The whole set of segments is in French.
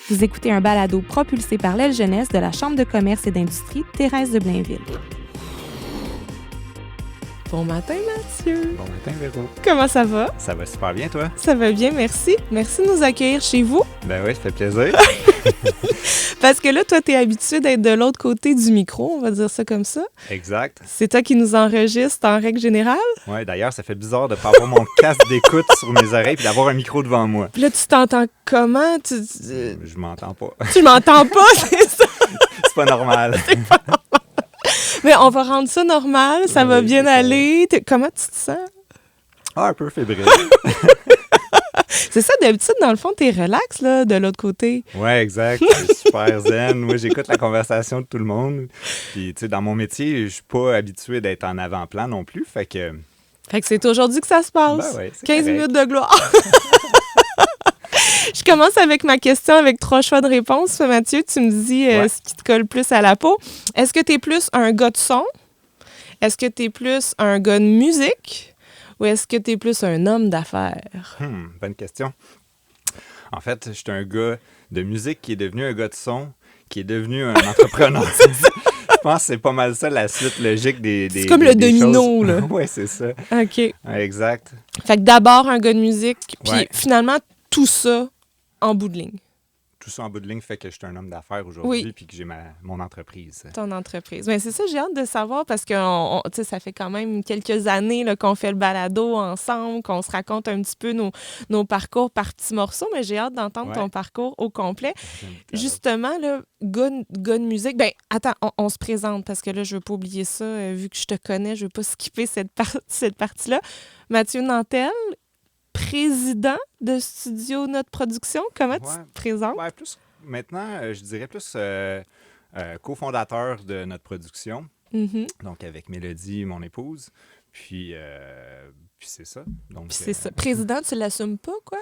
Vous écoutez un balado propulsé par l'aile jeunesse de la Chambre de commerce et d'industrie Thérèse de Blainville. Bon matin, Mathieu. Bon matin, Véro. Comment ça va? Ça va super bien, toi? Ça va bien, merci. Merci de nous accueillir chez vous. Ben oui, ça fait plaisir. Parce que là, toi, t'es habitué d'être de l'autre côté du micro, on va dire ça comme ça. Exact. C'est toi qui nous enregistre en règle générale. Ouais, d'ailleurs, ça fait bizarre de ne pas avoir mon casque d'écoute sur mes oreilles et d'avoir un micro devant moi. Puis là, tu t'entends comment? Je m'entends pas. Tu m'entends pas, c'est ça? C'est pas normal. Mais on va rendre ça normal, ça va Oui, bien c'est aller. Comment tu te sens? Ah, un peu fébrile. C'est ça, d'habitude, dans le fond, t'es relax, là, de l'autre côté. Ouais, exact. Je suis super zen. Moi, j'écoute la conversation de tout le monde. Puis, tu sais, dans mon métier, je suis pas habitué d'être en avant-plan non plus. Fait que C'est aujourd'hui que ça se passe. Ben ouais, c'est 15 correct. minutes de gloire. Je commence avec ma question avec 3 choix de réponse. Mathieu, tu me dis Ouais. ce qui te colle plus à la peau. Est-ce que tu es plus un gars de son? Est-ce que tu es plus un gars de musique? Ou est-ce que tu es plus un homme d'affaires? Bonne question. En fait, je suis un gars de musique qui est devenu un gars de son, qui est devenu un entrepreneur. Je pense que c'est pas mal ça, la suite logique des C'est comme le domino, là. Oui, c'est ça. OK. Ouais, exact. Fait que d'abord, un gars de musique, puis Ouais. finalement, tout ça en bout de ligne. Tout ça en bout de ligne fait que je suis un homme d'affaires aujourd'hui Oui. puis que j'ai mon entreprise. Ton entreprise. Mais c'est ça, j'ai hâte de savoir parce que tu sais, ça fait quand même quelques années là, qu'on fait le balado ensemble, qu'on se raconte un petit peu nos parcours par petits morceaux, mais j'ai hâte d'entendre Ouais. ton parcours au complet. J'aime Justement, là, gars de musique, ben attends, on se présente parce que là, je veux pas oublier ça, vu que je te connais, je veux pas skipper cette partie-là. Mathieu Nantel, président de Studio Notre Production, comment tu Ouais. te présentes? Ouais, plus maintenant, je dirais plus cofondateur de notre production, Mhm. donc avec Mélodie, mon épouse. Puis c'est ça. Donc, Puis c'est ça. Président, tu l'assumes pas, quoi?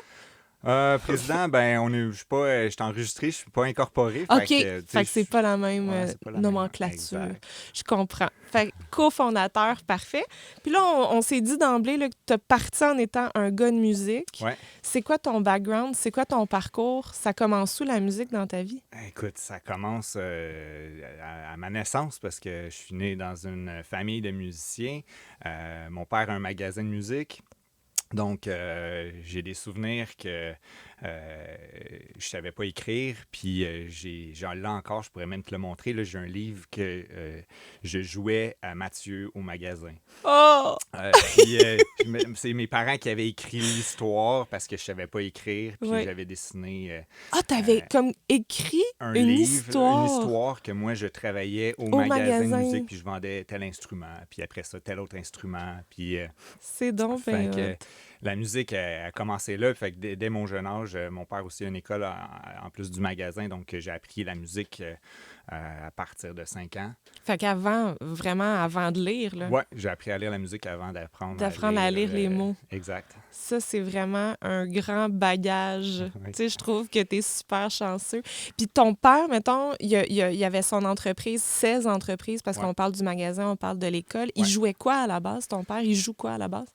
président, ben je suis enregistré, je suis pas incorporé. OK. Fait que C'est pas la même ouais, c'est pas la même. nomenclature. Exact. Je comprends. Fait que cofondateur, parfait. Puis là, on s'est dit d'emblée là, que tu as parti en étant un gars de musique. Ouais. C'est quoi ton background? C'est quoi ton parcours? Ça commence où la musique dans ta vie? Écoute, ça commence à ma naissance parce que je suis né dans une famille de musiciens. Mon père a un magasin de musique. Donc, j'ai des souvenirs que je savais pas écrire. Puis, j'en là encore, je pourrais même te le montrer. Là, j'ai un livre que je jouais à Mathieu au magasin. Oh! Puis, c'est mes parents qui avaient écrit l'histoire parce que je savais pas écrire. Puis, Ouais. j'avais dessiné Ah, t'avais comme écrit un une livre, histoire. une histoire que moi, je travaillais au Au magasin magasin. de musique, puis je vendais tel instrument, puis après ça, tel autre instrument. Puis, C'est donc fait ben que hot. la musique a commencé là. Fait que dès mon jeune âge, mon père aussi a une école en plus du magasin, donc j'ai appris la musique à partir de 5 ans. Fait qu'avant, vraiment avant de lire, là, Ouais, j'ai appris à lire la musique avant d'apprendre à lire les mots. Exact. Ça, c'est vraiment un grand bagage. Oui. Tu sais, je trouve que tu es super chanceux. Puis ton père, mettons, il avait son entreprise, 16 entreprises, parce Ouais. qu'on parle du magasin, on parle de l'école. Il Ouais. jouait quoi à la base, ton père? Il joue quoi à la base?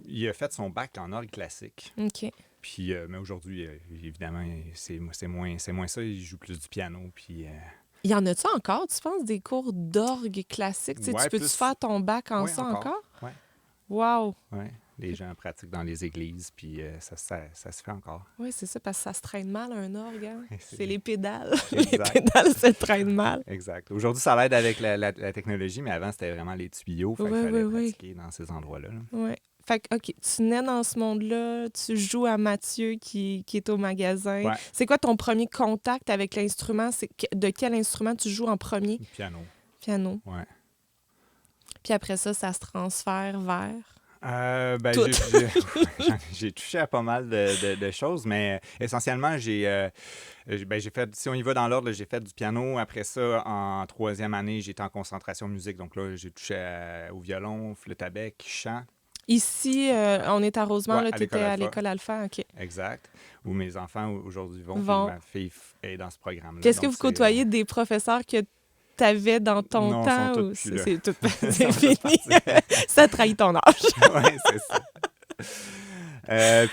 Il a fait son bac en orgue classique. OK. Puis, mais aujourd'hui, évidemment, c'est moins ça. Il joue plus du piano. Puis, Il y en a-tu encore, tu penses, des cours d'orgue classique? Tu sais, Ouais, tu peux-tu plus- faire ton bac en Ouais, ça encore? Ouais. Wow! Ouais. Les gens pratiquent dans les églises, puis ça se fait encore. Oui, c'est ça, parce que ça se traîne mal, un orgue. Hein? C'est- C'est les pédales. Les Exact. pédales se traînent mal. Exact. Aujourd'hui, ça l'aide avec la technologie, mais avant, c'était vraiment les tuyaux. Fait qu'il Ouais, fallait ouais, ouais. pratiquer dans ces endroits-là. Là. Oui. Fait que, OK, tu nais dans ce monde-là, tu joues à Mathieu qui est au magasin. Ouais. C'est quoi ton premier contact avec l'instrument? De quel instrument tu joues en premier? Le piano. Piano. Ouais. Puis après ça, ça se transfère vers... Ben, j'ai touché à pas mal de choses, mais essentiellement, j'ai fait, si on y va dans l'ordre, là, j'ai fait du piano. Après ça, en 3e année, j'étais en concentration musique. Donc là, j'ai touché au violon, flûte à bec, chant. Ici, on est à Rosemont, Ouais, là, à tu étais l'école à Alpha. l'école Alpha, OK. Exact. Où mes enfants aujourd'hui vont. Vont. Puis ma fille est dans ce programme-là. Puis est-ce que Donc, vous côtoyez des professeurs que tu avais dans ton Non, temps? sont Ou tous plus là. c'est tout... Ils c'est sont fini? tous partis. Ça trahit ton âge. Oui, c'est ça.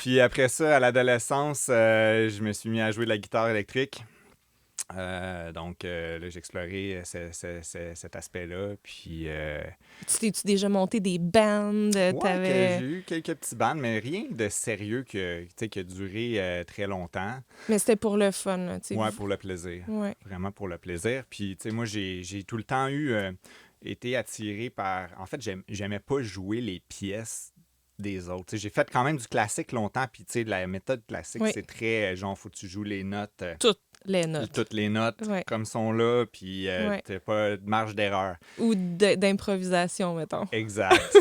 Puis après ça, à l'adolescence, je me suis mis à jouer de la guitare électrique. Donc là, j'ai exploré cet aspect-là. Puis, Tu t'es-tu déjà monté des bands? j'ai eu quelques petits bands, mais rien de sérieux tu sais, qui a duré très longtemps. Mais c'était pour le fun, là, tu sais. Ouais, pour le plaisir. Ouais. Vraiment pour le plaisir. Puis, tu sais, moi, j'ai tout le temps été attiré par... En fait, j'aimais pas jouer les pièces des autres. Tu sais, j'ai fait quand même du classique longtemps, puis tu sais, la méthode classique, Oui. c'est très, genre, faut que tu joues les notes, Toutes les notes. toutes les notes Ouais. comme sont là, puis Ouais. t'as pas de marge d'erreur. Ou d'improvisation, mettons. Exact.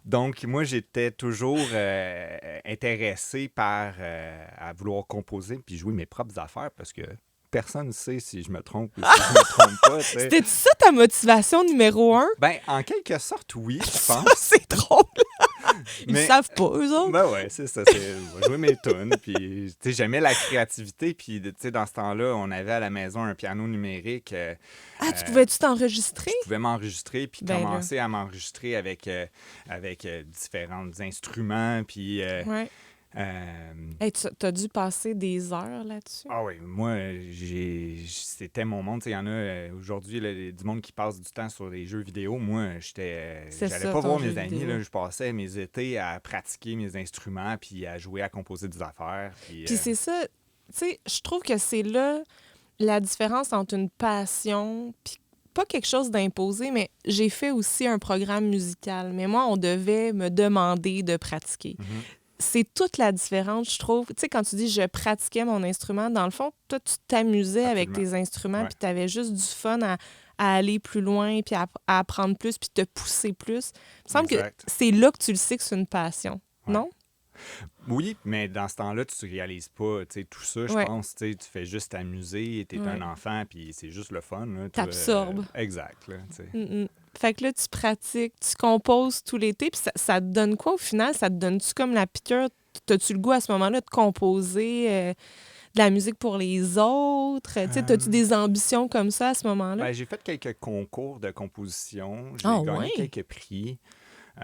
Donc, moi, j'étais toujours intéressé par à vouloir composer puis jouer mes propres affaires parce que personne ne sait si je me trompe ou si je me trompe pas. Tu sais. C'était ça ta motivation numéro 1? Ben, en quelque sorte, oui, je Ça, pense. c'est drôle. Ils Mais- savent pas, eux autres. Ben ouais, c'est ça. Je vais jouer mes tunes. Puis, tu sais, j'aimais la créativité. Puis, tu sais, dans ce temps-là, on avait à la maison un piano numérique. Tu pouvais-tu t'enregistrer? Je pouvais m'enregistrer puis Ben là. commencer à m'enregistrer avec différents instruments. Puis, Ouais. Hey, t'as dû passer des heures là-dessus? ah oui, moi, c'était mon monde. Tu sais, il y en a aujourd'hui, là, du monde qui passe du temps sur les jeux vidéo. Moi, C'est j'allais ça, pas ton voir jeu mes amis. vidéo. Là, je passais mes étés à pratiquer mes instruments puis à jouer, à composer des affaires. Puis c'est ça, tu sais, je trouve que c'est là la différence entre une passion puis pas quelque chose d'imposé, mais j'ai fait aussi un programme musical. Mais moi, on devait me demander de pratiquer. Mhm. C'est toute la différence, je trouve. Tu sais, quand tu dis je pratiquais mon instrument, dans le fond, toi, tu t'amusais avec Absolument. tes instruments, Ouais. puis tu avais juste du fun à aller plus loin, puis à apprendre plus, puis te pousser plus. Il me semble que Exact. c'est là que tu le sais que c'est une passion, Ouais. non? Oui, mais dans ce temps-là, tu réalises pas tu sais, tout ça, je Ouais. pense. Tu sais, tu fais juste t'amuser, t'es Ouais. un enfant, puis c'est juste le fun. Là, T'absorbes. Exact. Là, tu sais. Mm-mm. Fait que là, tu pratiques, tu composes tout l'été, puis ça te donne quoi au final? Ça te donne-tu comme la piqûre? T'as-tu le goût à ce moment-là de composer de la musique pour les autres? Tu sais, t'as-tu des ambitions comme ça à ce moment-là? Ben, j'ai fait quelques concours de composition. J'ai Ah, gagné ouais? quelques prix.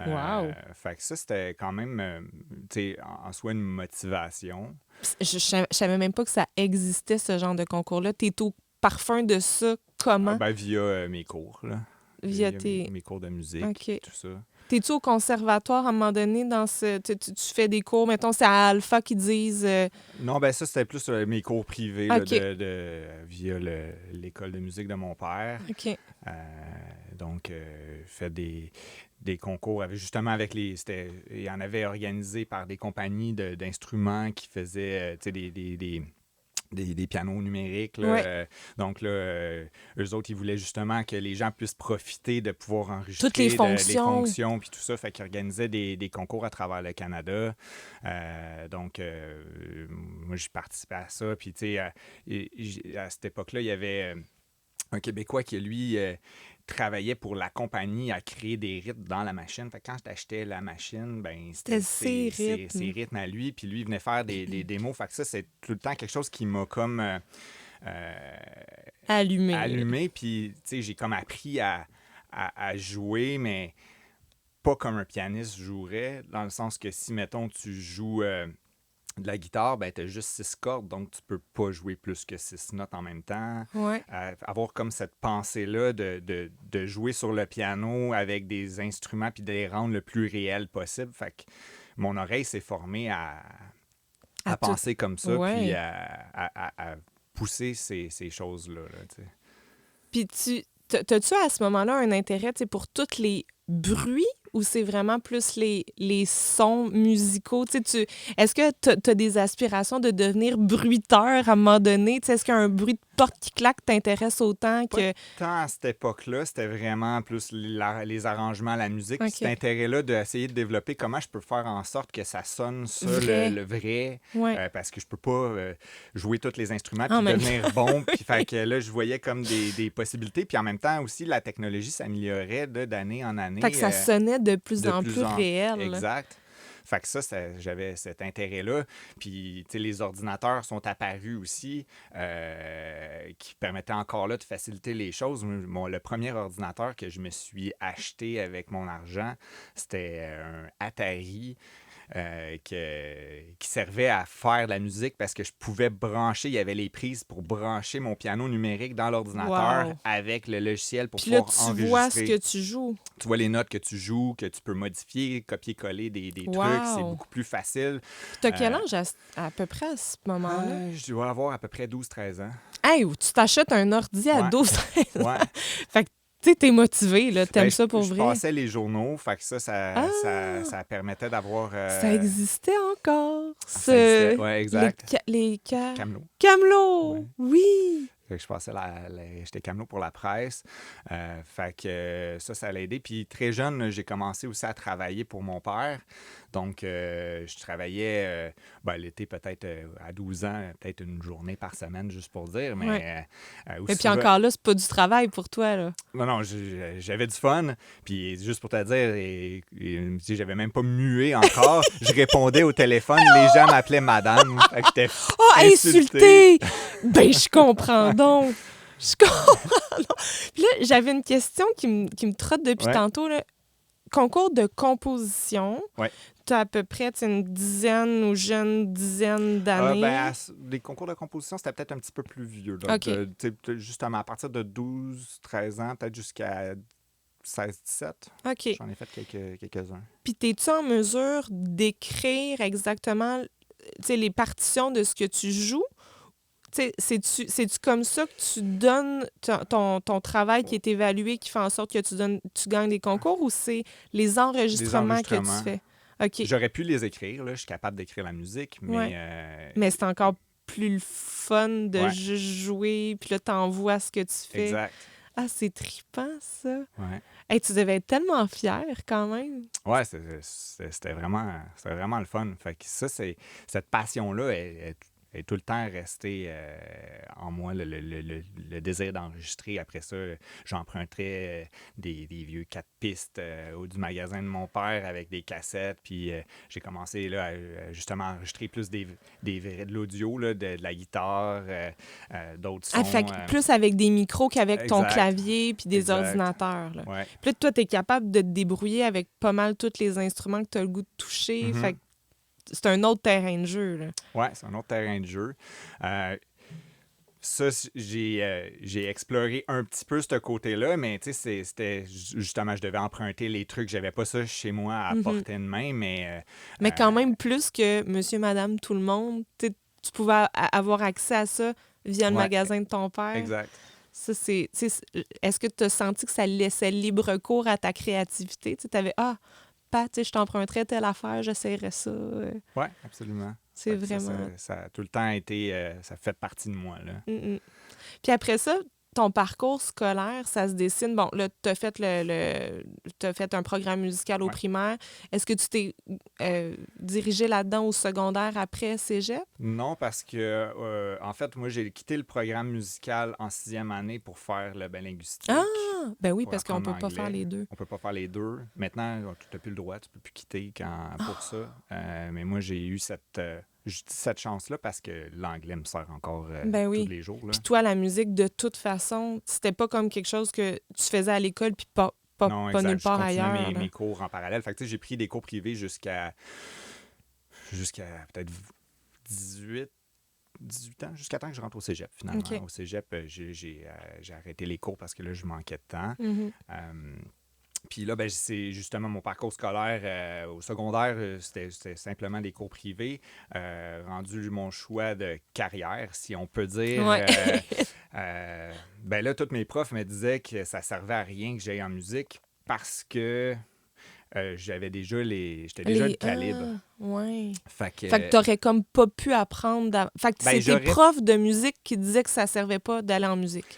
Wow. Fait que ça, c'était quand même, tu sais, en soi, une motivation. Je savais même pas que ça existait, ce genre de concours-là. T'es au parfum de ça comment? Ben, via mes cours, là. Via Via tes... mes cours de musique, OK. tout ça. T'es-tu au conservatoire à un moment donné dans ce... Tu fais des cours, mettons, c'est à Alpha qui disent... Non, ben ça, c'était plus mes cours privés là, OK. via l'école de musique de mon père. OK. Donc, fait des concours justement avec il y en avait organisé par des compagnies d'instruments qui faisaient tu sais, des pianos numériques. Là. Ouais. Donc là, eux autres, ils voulaient justement que les gens puissent profiter de pouvoir enregistrer Toutes les fonctions. les fonctions puis tout ça. Fait qu'ils organisaient des concours à travers le Canada. Donc, moi, j'ai participé à ça. Puis, tu sais, à cette époque-là, il y avait un Québécois qui, lui, travaillait pour la compagnie à créer des rythmes dans la machine. Fait que quand j'achetais la machine, ben c'était C'était ses rythmes. ses rythmes à lui. Puis lui, il venait faire des démos. Fait que ça, c'est tout le temps quelque chose qui m'a comme Allumé. allumé. Puis, tu sais, j'ai comme appris à jouer, mais pas comme un pianiste jouerait. Dans le sens que si, mettons, tu joues de la guitare, ben t'as juste 6 cordes, donc tu peux pas jouer plus que 6 notes en même temps. Ouais. Avoir comme cette pensée-là de jouer sur le piano avec des instruments puis de les rendre le plus réel possible. Fait que mon oreille s'est formée à À tout- penser comme ça, Ouais. puis à pousser ces choses-là. Là, tu sais. Puis t'as-tu à ce moment-là un intérêt, tu sais, pour tous les bruits ou c'est vraiment plus les sons musicaux? Tu sais, est-ce que t'as des aspirations de devenir bruiteur à un moment donné? Tu sais, est-ce qu'un bruit de porte qui claque t'intéresse autant que... Tant à cette époque-là, c'était vraiment plus les arrangements, la musique, puis OK. cet intérêt-là d'essayer de développer comment je peux faire en sorte que ça sonne ça, Vrai. le vrai, Ouais. parce que je peux pas jouer tous les instruments En puis même devenir bon. Puis fait que là, je voyais comme des possibilités. Puis en même temps aussi, la technologie s'améliorait d'année en année. Fait que ça sonnait de plus de en plus plus en- réel. Exact. Fait que ça, j'avais cet intérêt-là. Puis, tu sais, les ordinateurs sont apparus aussi, qui permettaient encore là de faciliter les choses. Le premier ordinateur que je me suis acheté avec mon argent, c'était un Atari qui servait à faire de la musique parce que je pouvais brancher, il y avait les prises pour brancher mon piano numérique dans l'ordinateur Wow. avec le logiciel pour Puis là, pouvoir tu vois ce enregistrer. que tu joues. Tu vois les notes que tu joues, que tu peux modifier, copier-coller des trucs. C'est Wow. beaucoup plus facile. Puis t'as quel âge à peu près à ce moment-là? Je dois avoir à peu près 12-13 ans. Hey, tu t'achètes un ordi à Ouais. 12-13 ans. Ouais. Fait que, tu sais, t'es motivé, là. T'aimes Ben, ça pour je vrai. passais les journaux, fait que ça permettait d'avoir... Ça existait encore. ça existait. Ouais, Les, exact. Camelot. Camelot. Ouais. Oui. Fait que je passais j'étais camelot pour la presse. Fait que ça l'a aidé. Puis très jeune, j'ai commencé aussi à travailler pour mon père. Donc, je travaillais l'été peut-être à 12 ans, peut-être une journée par semaine, juste pour dire. Mais, Ouais. aussi Et puis encore là, c'est pas du travail pour toi, là. Non, j'avais du fun. Puis juste pour te dire, j'avais même pas mué encore. Je répondais au téléphone. Les gens m'appelaient madame. Fait que j'étais Oh, insulté. insulté! Ben, je comprends donc. Je comprends donc. Puis là, j'avais une question qui me trotte depuis Ouais. tantôt, là. Concours de composition. Ouais. Tu as à peu près une dizaine ou jeune dizaine d'années. Les concours de composition, c'était peut-être un petit peu plus vieux. Là, OK. Justement, à partir de 12-13 ans, peut-être jusqu'à 16-17. OK. J'en ai fait quelques-uns. Puis, es-tu en mesure d'écrire exactement les partitions de ce que tu joues? C'est-tu comme ça que tu donnes ton travail qui est évalué, qui fait en sorte que tu gagnes des concours, ou c'est les enregistrements que tu fais? OK. J'aurais pu les écrire. Là, je suis capable d'écrire la musique, mais... Ouais. Mais c'est encore plus le fun de juste jouer, puis là, t'envoies ce que tu fais. Exact. Ah, c'est trippant, ça. Ouais. Hey, tu devais être tellement fier, quand même. Ouais, c'était vraiment le fun. Fait que ça, cette passion-là est tout le temps restée en moi, le désir d'enregistrer. Après ça, j'emprunterais des vieux 4 pistes du magasin de mon père avec des cassettes. Puis j'ai commencé là, à justement enregistrer plus de l'audio, là, de la guitare, d'autres sons. Ah, fait que plus avec des micros qu'avec ton Exact. clavier puis des Exact. ordinateurs. Là. Ouais. Puis là, toi, t'es capable de te débrouiller avec pas mal tous les instruments que tu as le goût de toucher. Mm-hmm. Fait que c'est un autre terrain de jeu. Là. Oui, c'est un autre terrain de jeu. Ça, j'ai exploré un petit peu ce côté-là, mais tu sais, c'était justement, je devais emprunter les trucs. J'avais pas ça chez moi à portée de main, mais... Mais quand même plus que monsieur, madame, tout le monde. Tu pouvais avoir accès à ça via le magasin de ton père. Exact. Ça, est-ce que tu as senti que ça laissait libre cours à ta créativité? Tu avais, Pat, je t'emprunterais telle affaire, j'essaierais ça. Oui, absolument. C'est vraiment... Ça a tout le temps été... ça fait partie de moi, là. Puis après ça, ton parcours scolaire, ça se dessine. Bon, là, tu as fait t'as fait un programme musical au primaire. Est-ce que tu t'es dirigé là-dedans au secondaire après cégep? Non, parce que, en fait, moi, j'ai quitté le programme musical en 6e année pour faire le linguistique. Ah! Ben oui, parce qu'on apprendre peut pas faire les deux. On peut pas faire les deux. Maintenant, tu n'as plus le droit, tu peux plus quitter pour ça. Mais moi, j'ai eu cette chance-là parce que l'anglais me sert encore tous les jours. Puis toi, la musique, de toute façon, c'était pas comme quelque chose que tu faisais à l'école puis pas nulle part ailleurs. Mes cours en parallèle. Fait que, j'ai pris des cours privés jusqu'à peut-être 18 ans, jusqu'à temps que je rentre au cégep, finalement. Okay. Au cégep, j'ai arrêté les cours parce que là, je manquais de temps. Puis là, c'est justement mon parcours scolaire au secondaire, c'était simplement des cours privés. Rendu mon choix de carrière, si on peut dire. Ouais. Là, tous mes profs me disaient que ça servait à rien que j'aille en musique parce que j'étais déjà le calibre. Ouais. Fait que t'aurais comme pas pu apprendre... Fait que c'est tes profs de musique qui disaient que ça servait pas d'aller en musique.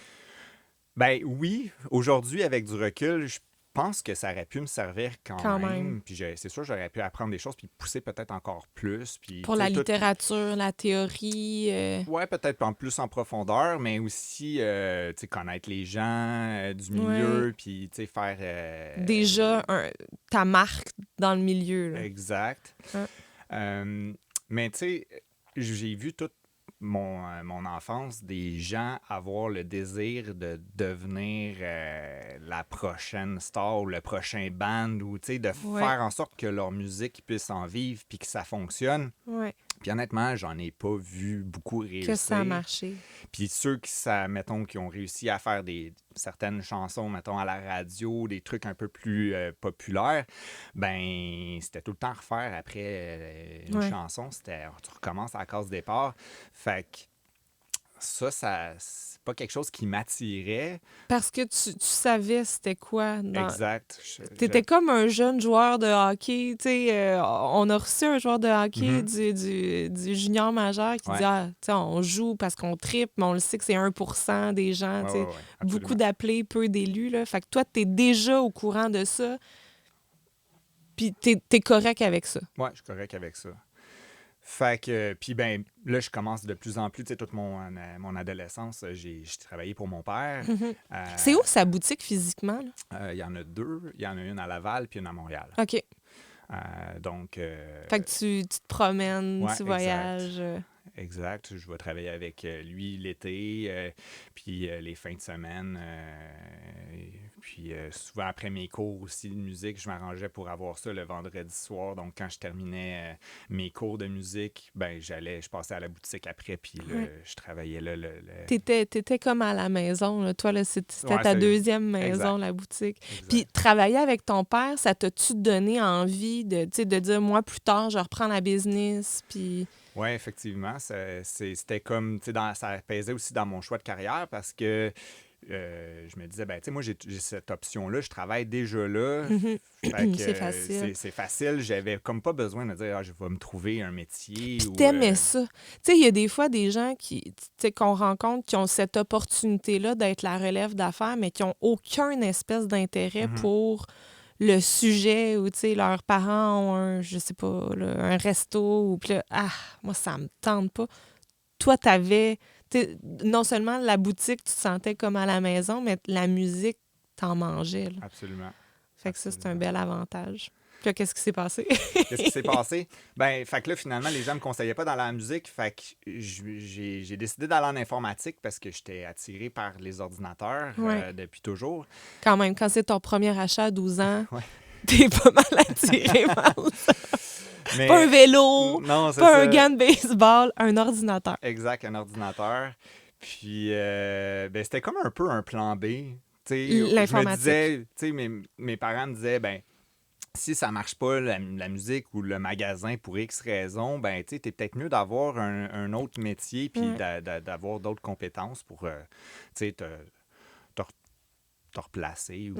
Ben oui. Aujourd'hui, avec du recul, je pense que ça aurait pu me servir quand même. Puis c'est sûr, j'aurais pu apprendre des choses puis pousser peut-être encore plus. Puis, pour la littérature, la théorie. Ouais, peut-être plus en profondeur, mais aussi connaître les gens du milieu, puis faire... Déjà, ta marque dans le milieu. Là. Exact. Ouais. Mais tu sais, j'ai vu toute mon enfance, des gens avoir le désir de devenir la prochaine star ou le prochain band ou de faire en sorte que leur musique puisse en vivre puis que ça fonctionne. Ouais. Puis honnêtement, j'en ai pas vu beaucoup réussir. Que ça a marché. Puis ceux qui ont réussi à faire certaines chansons, mettons, à la radio, des trucs un peu plus populaires, ben c'était tout le temps refaire après une chanson. Tu recommences à la case départ. Fait que ça c'est pas quelque chose qui m'attirait. Parce que tu savais c'était quoi. Exact. T'étais comme un jeune joueur de hockey. On a reçu un joueur de hockey du junior majeur qui dit on joue parce qu'on tripe, mais on le sait que c'est 1% des gens. Beaucoup d'appelés, peu d'élus. Là. Fait que toi, t'es déjà au courant de ça. Puis t'es correct avec ça. Oui, je suis correct avec ça. Fait que, puis ben là, je commence de plus en plus, toute mon adolescence, j'ai travaillé pour mon père. C'est où sa boutique physiquement? Il y en a 2. Il y en a une à Laval puis une à Montréal. OK. Donc... fait que tu te promènes, tu voyages. Exact. Je vais travailler avec lui l'été, puis les fins de semaine. Puis souvent après mes cours aussi de musique, je m'arrangeais pour avoir ça le vendredi soir. Donc quand je terminais mes cours de musique, ben je passais à la boutique après, puis je travaillais là. T'étais comme à la maison. Là. Toi, là, c'était ta deuxième maison, la boutique. Exact. Puis travailler avec ton père, ça t'a-tu donné envie de dire, moi, plus tard, je reprends la business, puis... Oui, effectivement. C'était comme, ça pesait aussi dans mon choix de carrière parce que je me disais, moi, j'ai cette option-là, je travaille déjà là. C'est facile. C'est facile. J'avais comme pas besoin de dire, je vais me trouver un métier. Puis t'aimais ça. Tu sais, il y a des fois des gens qu'on rencontre qui ont cette opportunité-là d'être la relève d'affaires, mais qui n'ont aucun espèce d'intérêt pour le sujet où, leurs parents ont un resto ou puis là, moi, ça me tente pas. Toi, t'avais, non seulement la boutique, tu te sentais comme à la maison, mais la musique, t'en mangeais. Là. Absolument. Fait que ça, c'est un bel avantage. Puis là, qu'est-ce qui s'est passé? Qu'est-ce qui s'est passé? Fait que là, finalement, les gens me conseillaient pas dans la musique. Fait que j'ai décidé d'aller en informatique parce que j'étais attiré par les ordinateurs depuis toujours. Quand même, quand c'est ton premier achat à 12 ans, t'es pas mal attiré par ça. Mais pas un vélo, pas un gant de baseball, un ordinateur. Exact, un ordinateur. Puis, c'était comme un peu un plan B. L'informatique. Je me disais, mes parents me disaient, si ça marche pas, la musique ou le magasin pour X raisons, t'es peut-être mieux d'avoir un autre métier puis d'avoir d'autres compétences pour, te replacer. Ou,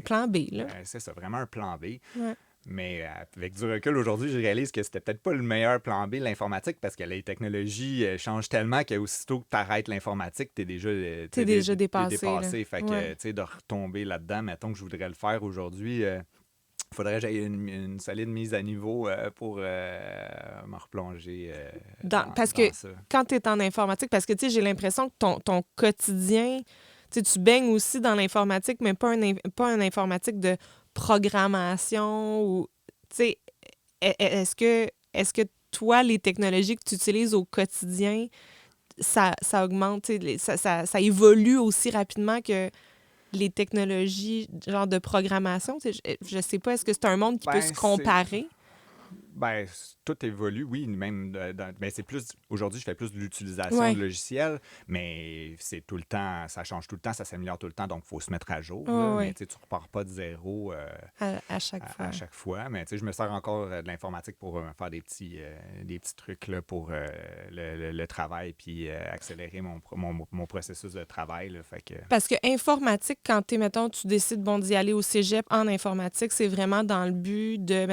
plan B, là. C'est ça, vraiment un plan B. Ouais. Mais avec du recul, aujourd'hui, je réalise que c'était peut-être pas le meilleur plan B, l'informatique, parce que les technologies changent tellement qu'aussitôt que tu arrêtes l'informatique, t'es déjà dépassé. Fait que, de retomber là-dedans, mettons que je voudrais le faire aujourd'hui, faudrait que j'aille une solide mise à niveau pour me replonger parce que ça. Quand tu es en informatique, parce que j'ai l'impression que ton quotidien, tu baignes aussi dans l'informatique, mais pas un informatique de programmation ou est-ce que toi, les technologies que tu utilises au quotidien, ça augmente, ça évolue aussi rapidement que les technologies genre de programmation? Je sais pas, est-ce que c'est un monde qui peut se comparer? Tout évolue, oui. Même c'est plus aujourd'hui, je fais plus de l'utilisation de logiciels, mais c'est tout le temps, ça change tout le temps, ça s'améliore tout le temps, donc il faut se mettre à jour. Mais tu repars pas de zéro à chaque fois. À chaque fois. Mais je me sers encore de l'informatique pour faire des petits trucs là, pour le travail puis accélérer mon processus de travail. Là, fait que... Parce que informatique, quand tu décides d'y aller au cégep en informatique, c'est vraiment dans le but de,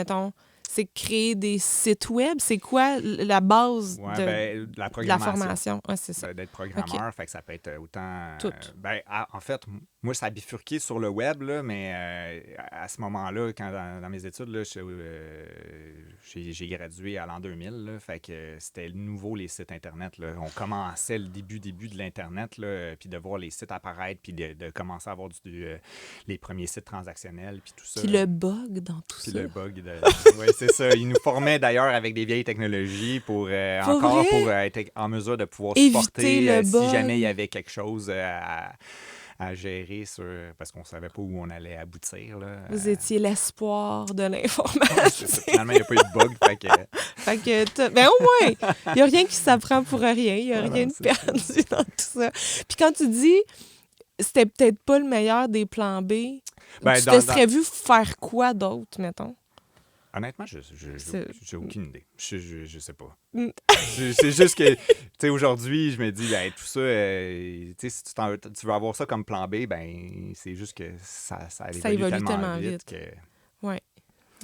c'est créer des sites web. C'est quoi la base de la formation? C'est ça. D'être programmeur, fait que ça peut être autant... en fait, moi, ça a bifurqué sur le web, là, mais à ce moment-là, quand dans mes études, là, j'ai gradué à l'an 2000, là, fait que c'était nouveau, les sites Internet. Là. On commençait le début de l'Internet, là, puis de voir les sites apparaître, puis de commencer à avoir les premiers sites transactionnels, puis tout ça. Puis le bug dans tout ça. Puis le bug. Oui, c'est ça. Ils nous formaient d'ailleurs avec des vieilles technologies pour être en mesure de pouvoir éviter supporter le si bug. jamais il y avait quelque chose à gérer parce qu'on savait pas où on allait aboutir. Là. Vous étiez l'espoir de C'est l'informatique. ça. Finalement, il n'y a pas eu de bug. Fait que, Fait que ben au moins, il n'y a rien qui s'apprend pour rien. Il n'y a Voilà, rien de c'est perdu dans tout ça. Puis quand tu dis c'était peut-être pas le meilleur des plans B, Ben, tu te serais vu faire quoi d'autre, mettons? honnêtement, C'est- j'ai aucune idée. Je sais pas. Mm. C'est juste que, tu sais, aujourd'hui, je me dis, ben, tout ça, tu sais, si tu veux avoir ça comme plan B, ben, c'est juste que ça évolue tellement vite que... Ouais.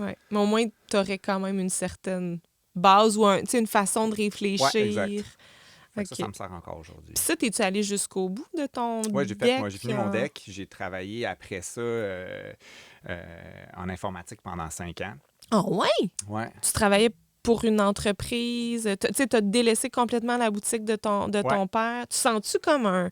Mais au moins, tu aurais quand même une certaine base ou tu sais, une façon de réfléchir. Ouais, exact. Fait que Ok. ça me sert encore aujourd'hui. Puis ça, t'es-tu allé jusqu'au bout de ton Oui, deck? j'ai fini mon deck. J'ai travaillé après ça en informatique pendant 5 ans. Ah ouais? Ouais. Tu travaillais pour une entreprise. Tu sais, t'as délaissé complètement la boutique de ton père. Tu sens-tu comme un...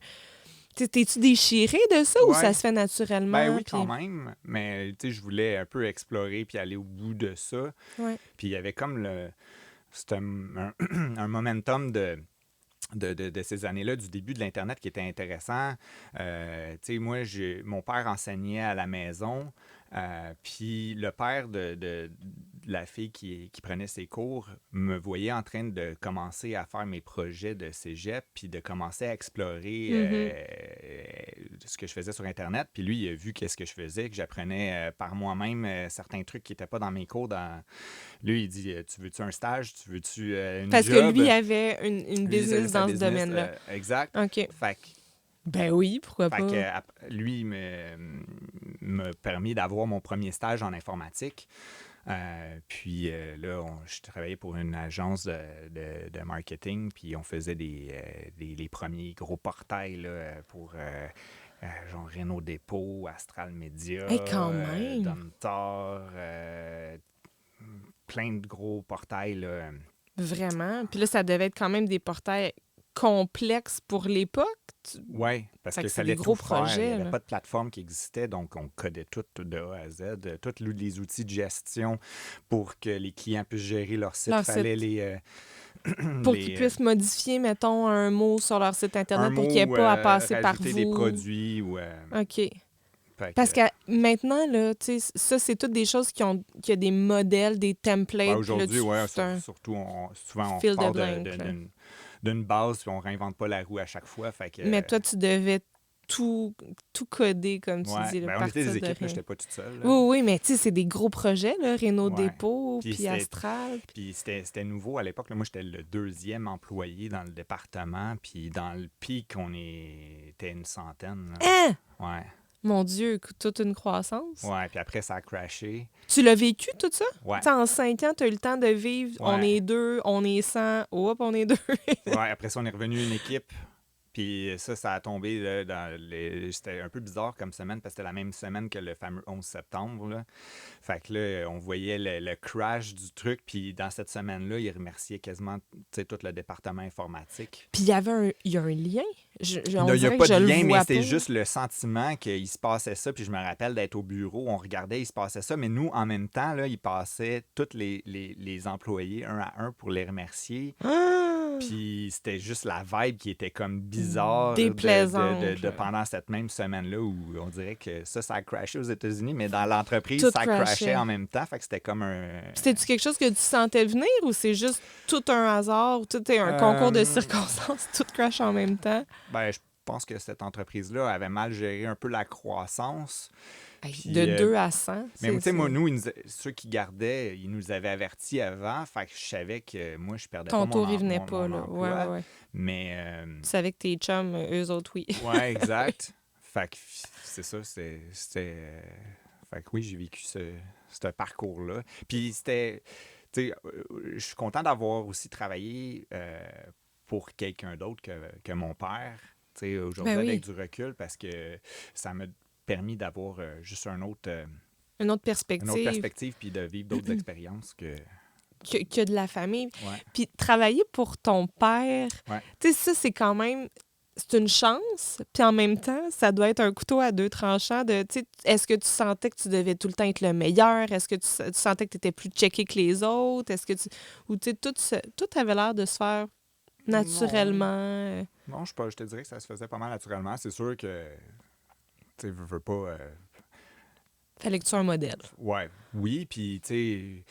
T'es-tu déchiré de ça ou Ouais. ça se fait naturellement? Ben oui, puis- quand même. Mais tu sais, je voulais un peu explorer puis aller au bout de ça. Ouais. Puis il y avait comme c'était un momentum de ces années-là, du début de l'Internet qui était intéressant. Tu sais, moi, mon père enseignait à la maison. Puis le père de la fille qui prenait ses cours me voyait en train de commencer à faire mes projets de cégep puis de commencer à explorer ce que je faisais sur Internet. Puis lui, il a vu qu'est-ce que je faisais, que j'apprenais par moi-même certains trucs qui n'étaient pas dans mes cours. Lui, il dit, tu veux-tu un stage? Tu veux-tu une Parce job? que lui avait une Lui, business sa dans ce business, domaine-là. exact. OK. Fait que Ben oui, pourquoi pas? lui m'a permis d'avoir mon premier stage en informatique. Puis là, je travaillais pour une agence de marketing, puis on faisait les premiers gros portails là, pour genre Renault Dépôt, Astral Media, Hey, quand même! Domtar, plein de gros portails. Là. Vraiment. Puis là, ça devait être quand même des portails complexes pour l'époque. Oui, parce Fait que que c'est fallait des gros tout faire. Il projets, n'y avait là. pas de plateforme qui existait, donc on codait tout de A à Z. Tous les outils de gestion pour que les clients puissent gérer leur site. Leur Fallait site. les... Pour les, qu'ils puissent modifier, mettons, un mot sur leur site Internet un pour mot, qu'il n'y ait pas à passer par rajouter vous. des produits. Ou, OK. fait Parce que, que maintenant, là, tu sais, ça, c'est toutes des choses qui ont des modèles, des templates. puis là, aujourd'hui, c'est un surtout, souvent, on fill the part blank, là. d'une base, puis on ne réinvente pas la roue à chaque fois. Fait que, Mais toi, tu devais tout coder, comme tu ouais, dis, là, ben, on était partir des de équipes, je rien. n'étais pas toute seule. Là. Oui, mais tu sais, c'est des gros projets, là, Renault Ouais. Dépôt, Puis puis c'était- Astral. Puis c'était nouveau à l'époque. Là. Moi, j'étais le 2e employé dans le département. Puis dans le pic, on était une centaine. Là. Hein? Ouais. Mon Dieu, toute une croissance. Ouais. Puis après, ça a crashé. Tu l'as vécu, tout ça? Ouais. Tu sais, en 5 ans, tu as eu le temps de vivre. Ouais. On est 2, on est 100. Hop, on est 2. Ouais. Après ça, on est revenu une équipe. Puis ça a tombé là, c'était un peu bizarre comme semaine parce que c'était la même semaine que le fameux 11 septembre. Là. Fait que là, on voyait le crash du truc. Puis dans cette semaine-là, ils remerciaient quasiment tout le département informatique. Puis il y a un lien. Il n'y a dirait pas que de je le lien, mais vois c'était pas. juste le sentiment qu'il se passait ça. Puis je me rappelle d'être au bureau, on regardait, il se passait ça. Mais nous, en même temps, là, ils passaient tous les employés un à un pour les remercier. Ah! Puis c'était juste la vibe qui était comme bizarre Déplaisante, de là. pendant cette même semaine-là où on dirait que ça a crashé aux États-Unis, mais dans l'entreprise, Tout ça crashait. crashait en même temps. Fait que c'était comme un... C'était-tu quelque chose que tu sentais venir ou c'est juste tout un hasard ou tout est un concours de circonstances, tout crash en même temps? Ben, je pense que cette entreprise-là avait mal géré un peu la croissance. Puis, De 2 à 100. Mais tu sais, moi, nous, ceux qui gardaient, ils nous avaient avertis avant. Fait que je savais que moi, je perdais Ton pas tour, mon il venait mon- pas, mon là. emploi. Ouais. Mais, Tu savais que tes chums, eux autres, oui. ouais, exact. Fait que c'est ça, c'était... Fait que oui, j'ai vécu ce parcours-là. Puis c'était... Tu sais, je suis content d'avoir aussi travaillé pour quelqu'un d'autre que mon père. Tu sais, aujourd'hui, Ben oui. avec du recul, parce que ça m'a permis d'avoir juste Une autre une autre perspective perspective puis de vivre d'autres expériences que... que de la famille. Ouais. Puis travailler pour ton père, Ouais. tu sais, ça, c'est quand même... c'est une chance, puis en même temps, ça doit être un couteau à deux tranchants de, tu sais, est-ce que tu sentais que tu devais tout le temps être le meilleur? Est-ce que tu sentais que tu étais plus checké que les autres? Est-ce que tu... Ou, tu sais, tout avait l'air de se faire Non, naturellement. non, je te dirais que ça se faisait pas mal naturellement. C'est sûr que, tu sais, veux pas... Fallait que tu sois un modèle. ouais, oui, puis, tu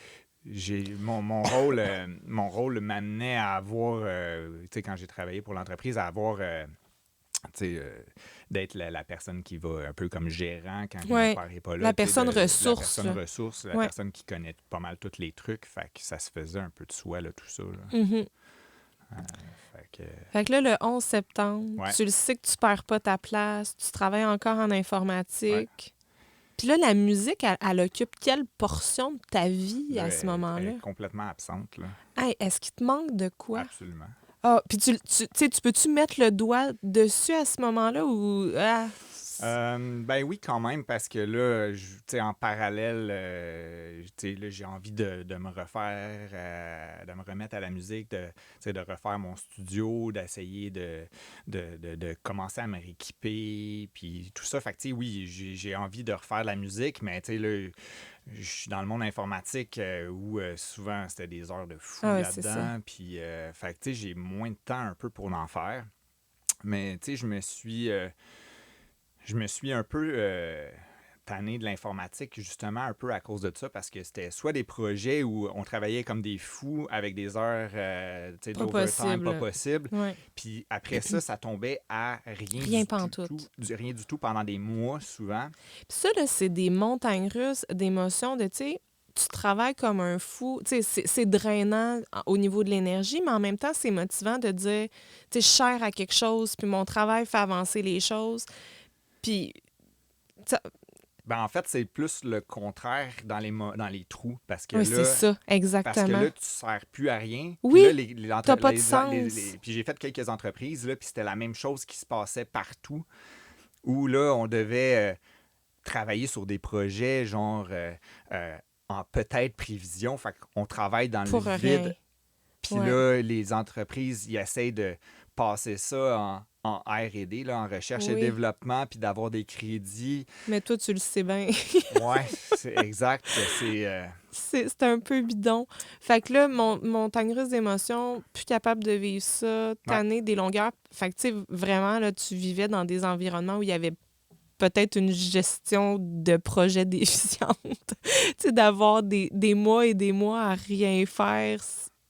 sais, mon rôle m'amenait à avoir, tu sais, quand j'ai travaillé pour l'entreprise, à avoir, tu sais, d'être la personne qui va un peu comme gérant quand mon Ouais. père n'est pas là. La Tu sais, personne la ressource, personne là. ressource, la Ouais. personne qui connaît pas mal tous les trucs. Fait que ça se faisait un peu de soi, là, tout ça. Là. Mhm. Fait que, Fait que là, le 11 septembre, ouais, tu le sais que tu perds pas ta place, tu travailles encore en ouais. informatique. Puis là, la musique, elle occupe quelle portion de ta vie Là, à ce elle moment-là? est complètement absente, là. Hey, est-ce qu'il te manque de quoi? Absolument. Ah, puis tu sais, tu peux-tu mettre le doigt dessus à ce moment-là ou... Ah, Ben oui, quand même, parce que là, tu sais, en parallèle, tu sais, là, j'ai envie de me refaire, de me remettre à la musique, tu sais, de refaire mon studio, d'essayer de commencer à me rééquiper, puis tout ça. Fait que, tu sais, oui, j'ai envie de refaire de la musique, mais, tu sais, là, je suis dans le monde informatique où souvent c'était des heures de fou ah ouais, c'est ça. là-dedans, puis, fait que, tu sais, j'ai moins de temps un peu pour en faire. Mais, tu sais, je me suis un peu tanné de l'informatique, justement, un peu à cause de ça, parce que c'était soit des projets où on travaillait comme des fous avec des heures tu sais, Pas d'overtime pas possible. possible. Ouais. Puis après ça, ça tombait à Rien du pantoute. rien du tout pendant des mois, souvent. Puis ça, là, c'est des montagnes russes d'émotions de, tu sais, tu travailles comme un fou. Tu sais, c'est drainant au niveau de l'énergie, mais en même temps, c'est motivant de dire, tu sais, je sers à quelque chose, puis mon travail fait avancer les choses. Puis, ça- Ben, en fait, c'est plus le contraire dans les trous, oui, c'est ça, parce que exactement. là, tu ne sers plus à rien. Puis Oui, là, t'as pas de sens. puis j'ai fait quelques entreprises, là, puis c'était la même chose qui se passait partout, où là, on devait travailler sur des projets, genre en peut-être prévision. Fait qu'on travaille dans le Pour rien. vide. Puis Ouais. là, les entreprises, ils essayent de passer ça en R&D, là, en recherche et Oui. développement, puis d'avoir des crédits. Mais toi, tu le sais bien. Ouais, c'est exact. C'est C'est un peu bidon. Fait que là, montagne russe d'émotions, plus capable de vivre ça, ouais, tanner des longueurs. Fait que, tu sais, vraiment, là, tu vivais dans des environnements où il y avait peut-être une gestion de projet déficiente. Tu sais, d'avoir des mois et des mois à rien faire,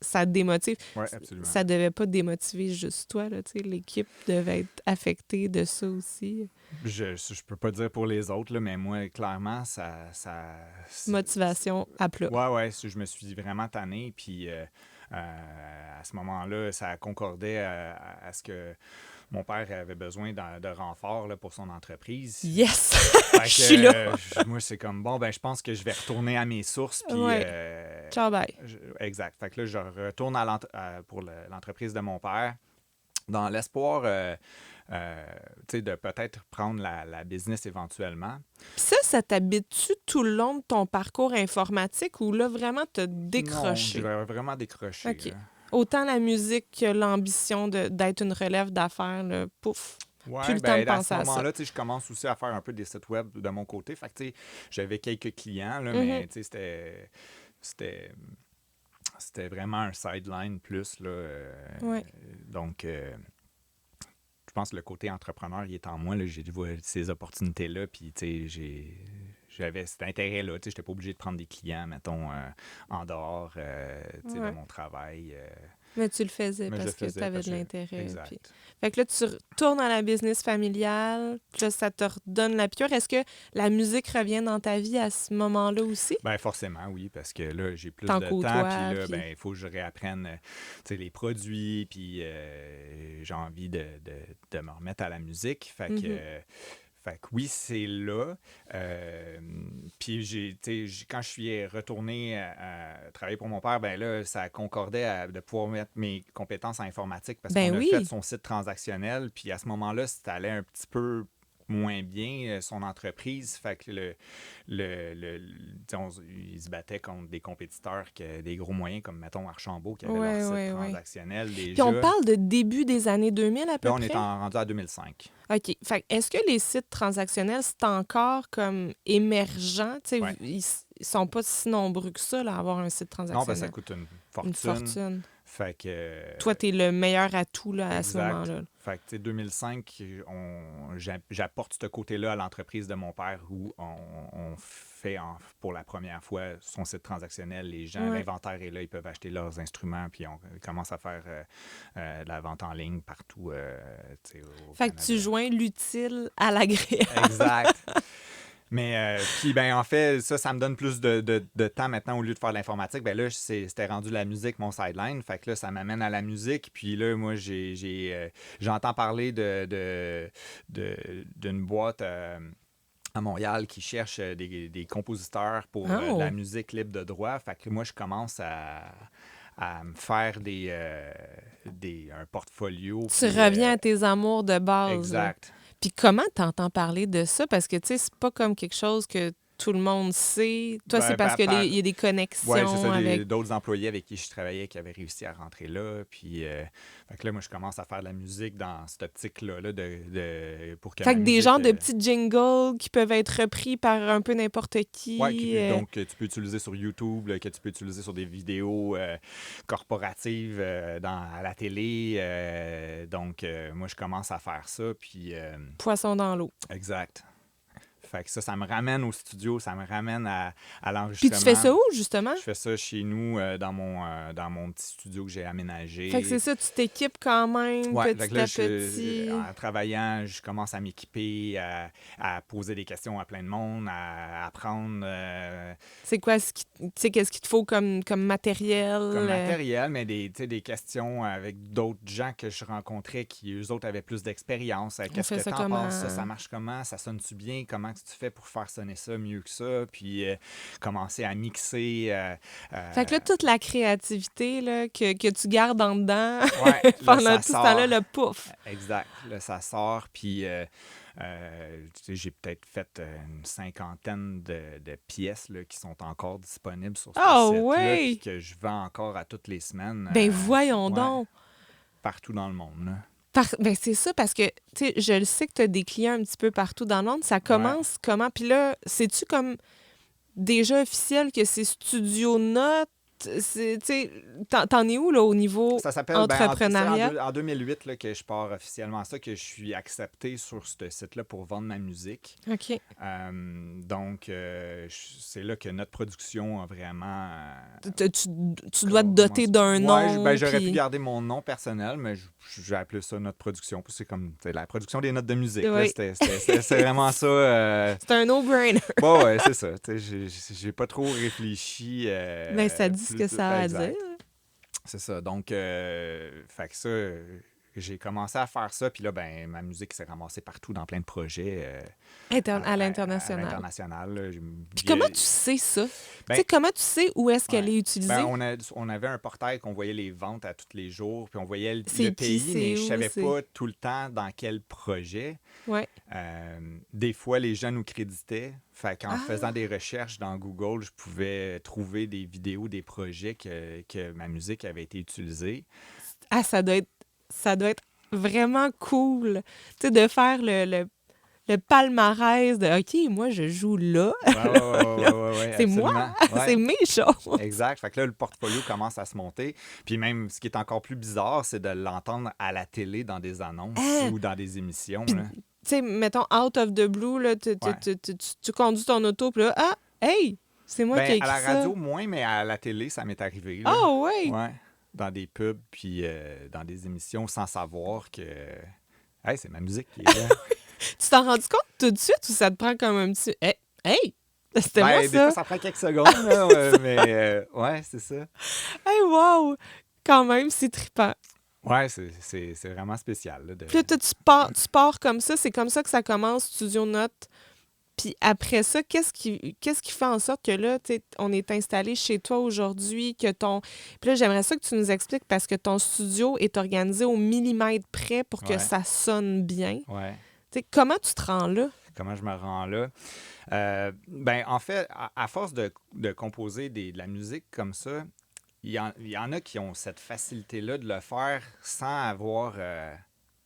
ça te démotive. ouais, absolument. Ça devait pas démotiver juste toi, là, tu sais, l'équipe devait être affectée de ça aussi. Je peux pas dire pour les autres, là, mais moi, clairement, Motivation à plat. ouais, je me suis vraiment tanné, puis à ce moment-là, ça concordait à ce que mon père avait besoin de renfort là, pour son entreprise. Yes! Fait que, Je suis là! moi, c'est comme, bon, ben je pense que je vais retourner à mes sources, puis... Ouais. Ciao, bye. Exact. Fait que là, je retourne pour l'entreprise de mon père, dans l'espoir... tu sais, de peut-être prendre la business éventuellement. Puis ça t'habite-tu tout le long de ton parcours informatique ou là, vraiment, t'as décroché? Non, j'ai vraiment décroché. OK. Là. Autant la musique que l'ambition d'être une relève d'affaires, là, pouf, Ouais, plus le temps de ben, à penser ce à ça. moment-là, tu sais, je commence aussi à faire un peu des sites web de mon côté. Fait que, tu sais, j'avais quelques clients, là, mais tu sais, c'était vraiment un sideline plus, là. Ouais. Donc, je pense que le côté entrepreneur, il est en moi. Là. J'ai vu ces opportunités-là, puis tu sais, j'avais cet intérêt-là. Tu sais, j'étais pas obligé de prendre des clients, mettons, en dehors tu sais, de Ouais. mon travail. Mais tu le faisais Mais je parce que faisais tu avais parce de que- l'intérêt. Exact. Puis... Fait que là, tu retournes à la business familiale, puis là, ça te redonne la piqûre. Est-ce que la musique revient dans ta vie à ce moment-là aussi? Ben forcément, oui, parce que là, j'ai plus T'en de temps, côtoies, puis là, puis- ben, il faut que je réapprenne tu sais, les produits, puis j'ai envie de me remettre à la musique. Fait que oui, c'est là. Puis tu sais, quand je suis retourné à travailler pour mon père, ben là, ça concordait de pouvoir mettre mes compétences en informatique parce Ben qu'on a oui. fait son site transactionnel. Puis à ce moment-là, ça allait un petit peu moins bien son entreprise. Fait que disons, il se battait contre des compétiteurs, des gros moyens, comme, mettons, Archambault, qui avait leur site transactionnel déjà. Puis on parle de début des années 2000 à peu Là, près? on est rendu à 2005. OK. Fait que est-ce que les sites transactionnels, c'est encore comme émergent? Tu sais, Ouais. ils sont pas si nombreux que ça, là, à avoir un site transactionnel. Non, parce que ça coûte une fortune. Une fortune. Fait que... Toi, t'es le meilleur atout là, à ce Exact. moment-là. Fait que, tu sais, 2005, j'apporte ce côté-là à l'entreprise de mon père où on fait pour la première fois son site transactionnel. Les gens, l'inventaire est là, ils peuvent acheter leurs instruments, puis on commence à faire de la vente en ligne partout. Tu sais, au Fait que Canada. tu joins l'utile à l'agréable. Exact. Mais puis ben en fait, ça me donne plus de temps maintenant au lieu de faire de l'informatique. Ben là, c'était rendu la musique, mon sideline. Fait que là, ça m'amène à la musique. Puis là, moi, j'entends parler d'une boîte à Montréal qui cherche des compositeurs pour de la musique libre de droit. Fait que moi, je commence à me faire un portfolio. Tu reviens à tes amours de base. Exact. Là. Puis comment t'entends parler de ça? Parce que, tu sais, c'est pas comme quelque chose que tout le monde sait. Toi, c'est parce qu'il y a des connexions avec... d'autres employés avec qui je travaillais qui avaient réussi à rentrer là. Puis, fait que là, moi, je commence à faire de la musique dans cette optique-là pour que Fait que ma des musique, genres de petits jingles qui peuvent être repris par un peu n'importe qui. Oui, donc que tu peux utiliser sur YouTube, que tu peux utiliser sur des vidéos corporatives à la télé. Donc, moi, je commence à faire ça. Puis, Poisson dans l'eau. Exact. Fait que ça me ramène au studio, ça me ramène à Puis l'enregistrement. tu fais ça où, justement? Je fais ça chez nous, dans mon petit studio que j'ai aménagé. Fait que c'est ça, tu t'équipes quand même, Ouais, petit là, à petit. en travaillant, je commence à m'équiper, à poser des questions à plein de monde, à apprendre. C'est quoi, tu sais, qu'est-ce qu'il te faut comme matériel? Comme matériel, mais des questions avec d'autres gens que je rencontrais qui, eux autres, avaient plus d'expérience. Qu'est-ce que t'en penses? Ça marche comment? Ça sonne-tu bien? Comment tu fais pour faire sonner ça mieux que ça? Puis commencer à mixer. Fait que là, toute la créativité là, que tu gardes en dedans pendant tout ce temps-là, le pouf. Exact. Là, ça sort. Puis j'ai peut-être fait une 50aine de pièces là, qui sont encore disponibles sur ce site-là, puis que je vends encore à toutes les semaines. Ben voyons donc! Partout dans le monde. Là. Ben c'est ça, parce que, tu sais, je le sais que tu as des clients un petit peu partout dans le monde. Ça commence comment? Puis là, c'est-tu comme déjà officiel que c'est Studio Note? Tu sais, t'en es où, là, au niveau entrepreneuriat? En 2008, là, que je pars officiellement ça, que je suis accepté sur ce site-là pour vendre ma musique. OK. Donc, c'est là que notre production a vraiment... Tu dois te doter d'un nom. Ouais, j'aurais pu garder mon nom personnel, mais j'ai appelé ça notre production. C'est comme la production des notes de musique. Oui. C'est vraiment ça. C'est un no-brainer. Bon, ouais, c'est ça. J'ai pas trop réfléchi. Ben, ça dit ce que ça a à dire. C'est ça. Donc, fait que ça, j'ai commencé à faire ça. Puis là, ben, ma musique s'est ramassée partout dans plein de projets. À l'international. À l'international. Là, puis comment tu sais ça? Ben, tu sais, comment tu sais où est-ce qu'elle est utilisée? Ben, on avait un portail qu'on voyait les ventes à tous les jours. Puis on voyait le pays, mais je savais pas tout le temps dans quel projet. Ouais. Des fois, les gens nous créditaient. Fait qu'en faisant des recherches dans Google, je pouvais trouver des vidéos, des projets que ma musique avait été utilisée. Ah, ça doit être vraiment cool, tu sais, de faire le palmarès de « OK, moi, je joue là. » Ouais, c'est moi, c'est mes choses. Exact. Fait que là, le portfolio commence à se monter. Puis même, ce qui est encore plus bizarre, c'est de l'entendre à la télé dans des annonces ou dans des émissions. Tu sais, mettons, out of the blue, là, tu conduis ton auto, puis là, hey, c'est moi qui ai écrit ça. À la radio, moins, mais à la télé, ça m'est arrivé. Là. Ah oui? Ouais. Dans des pubs, puis dans des émissions, sans savoir que... Hey, c'est ma musique qui est là. Tu t'en rendu compte tout de suite ou ça te prend comme un petit... Hey! C'était moi, ça! Des fois, ça prend quelques secondes, là, mais ouais, c'est ça. Hey, wow! Quand même, c'est trippant. Ouais, c'est vraiment spécial. Là, Puis là, tu pars comme ça, c'est comme ça que ça commence, Studio Note. Puis après ça, qu'est-ce qui fait en sorte que là, on est installé chez toi aujourd'hui, que ton... Puis là, j'aimerais ça que tu nous expliques parce que ton studio est organisé au millimètre près pour que ça sonne bien. Ouais. Tu sais, comment tu te rends là? Comment je me rends là? Ben, en fait, à force de composer de la musique comme ça, il y en a qui ont cette facilité-là de le faire sans avoir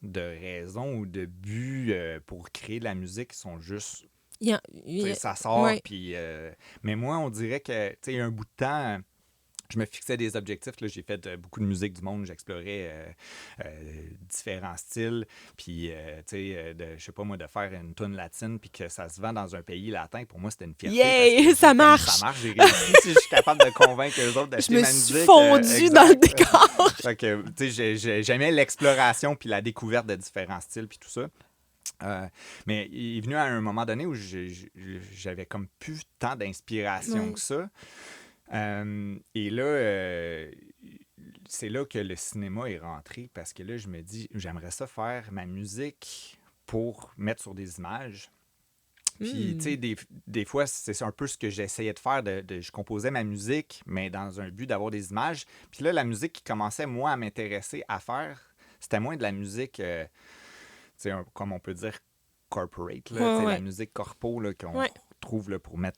de raison ou de but pour créer de la musique. Ils sont juste, ça sort. Ouais. Puis, mais moi, on dirait que, tu sais, il y a un bout de temps, je me fixais des objectifs. Là, j'ai fait beaucoup de musique du monde. J'explorais différents styles. Puis, tu sais, je sais pas moi, de faire une toune latine puis que ça se vend dans un pays latin, pour moi, c'était une fierté. Yay! Parce que Ça marche! Ça marche, j'ai réussi. Si je suis capable de convaincre eux autres d'acheter Je me ma suis musique. fondue dans le décor! Fait que, tu sais, j'aimais l'exploration puis la découverte de différents styles puis tout ça. Mais il est venu à un moment donné où j'avais comme plus tant d'inspiration que ça. Et là, c'est là que le cinéma est rentré parce que là, je me dis, j'aimerais ça faire ma musique pour mettre sur des images. Puis, tu sais, des fois, c'est un peu ce que j'essayais de faire. Je composais ma musique, mais dans un but d'avoir des images. Puis là, la musique qui commençait, moi, à m'intéresser à faire, c'était moins de la musique, tu sais, comme on peut dire, corporate, là, la musique corpo là, qu'on trouve là, pour vendre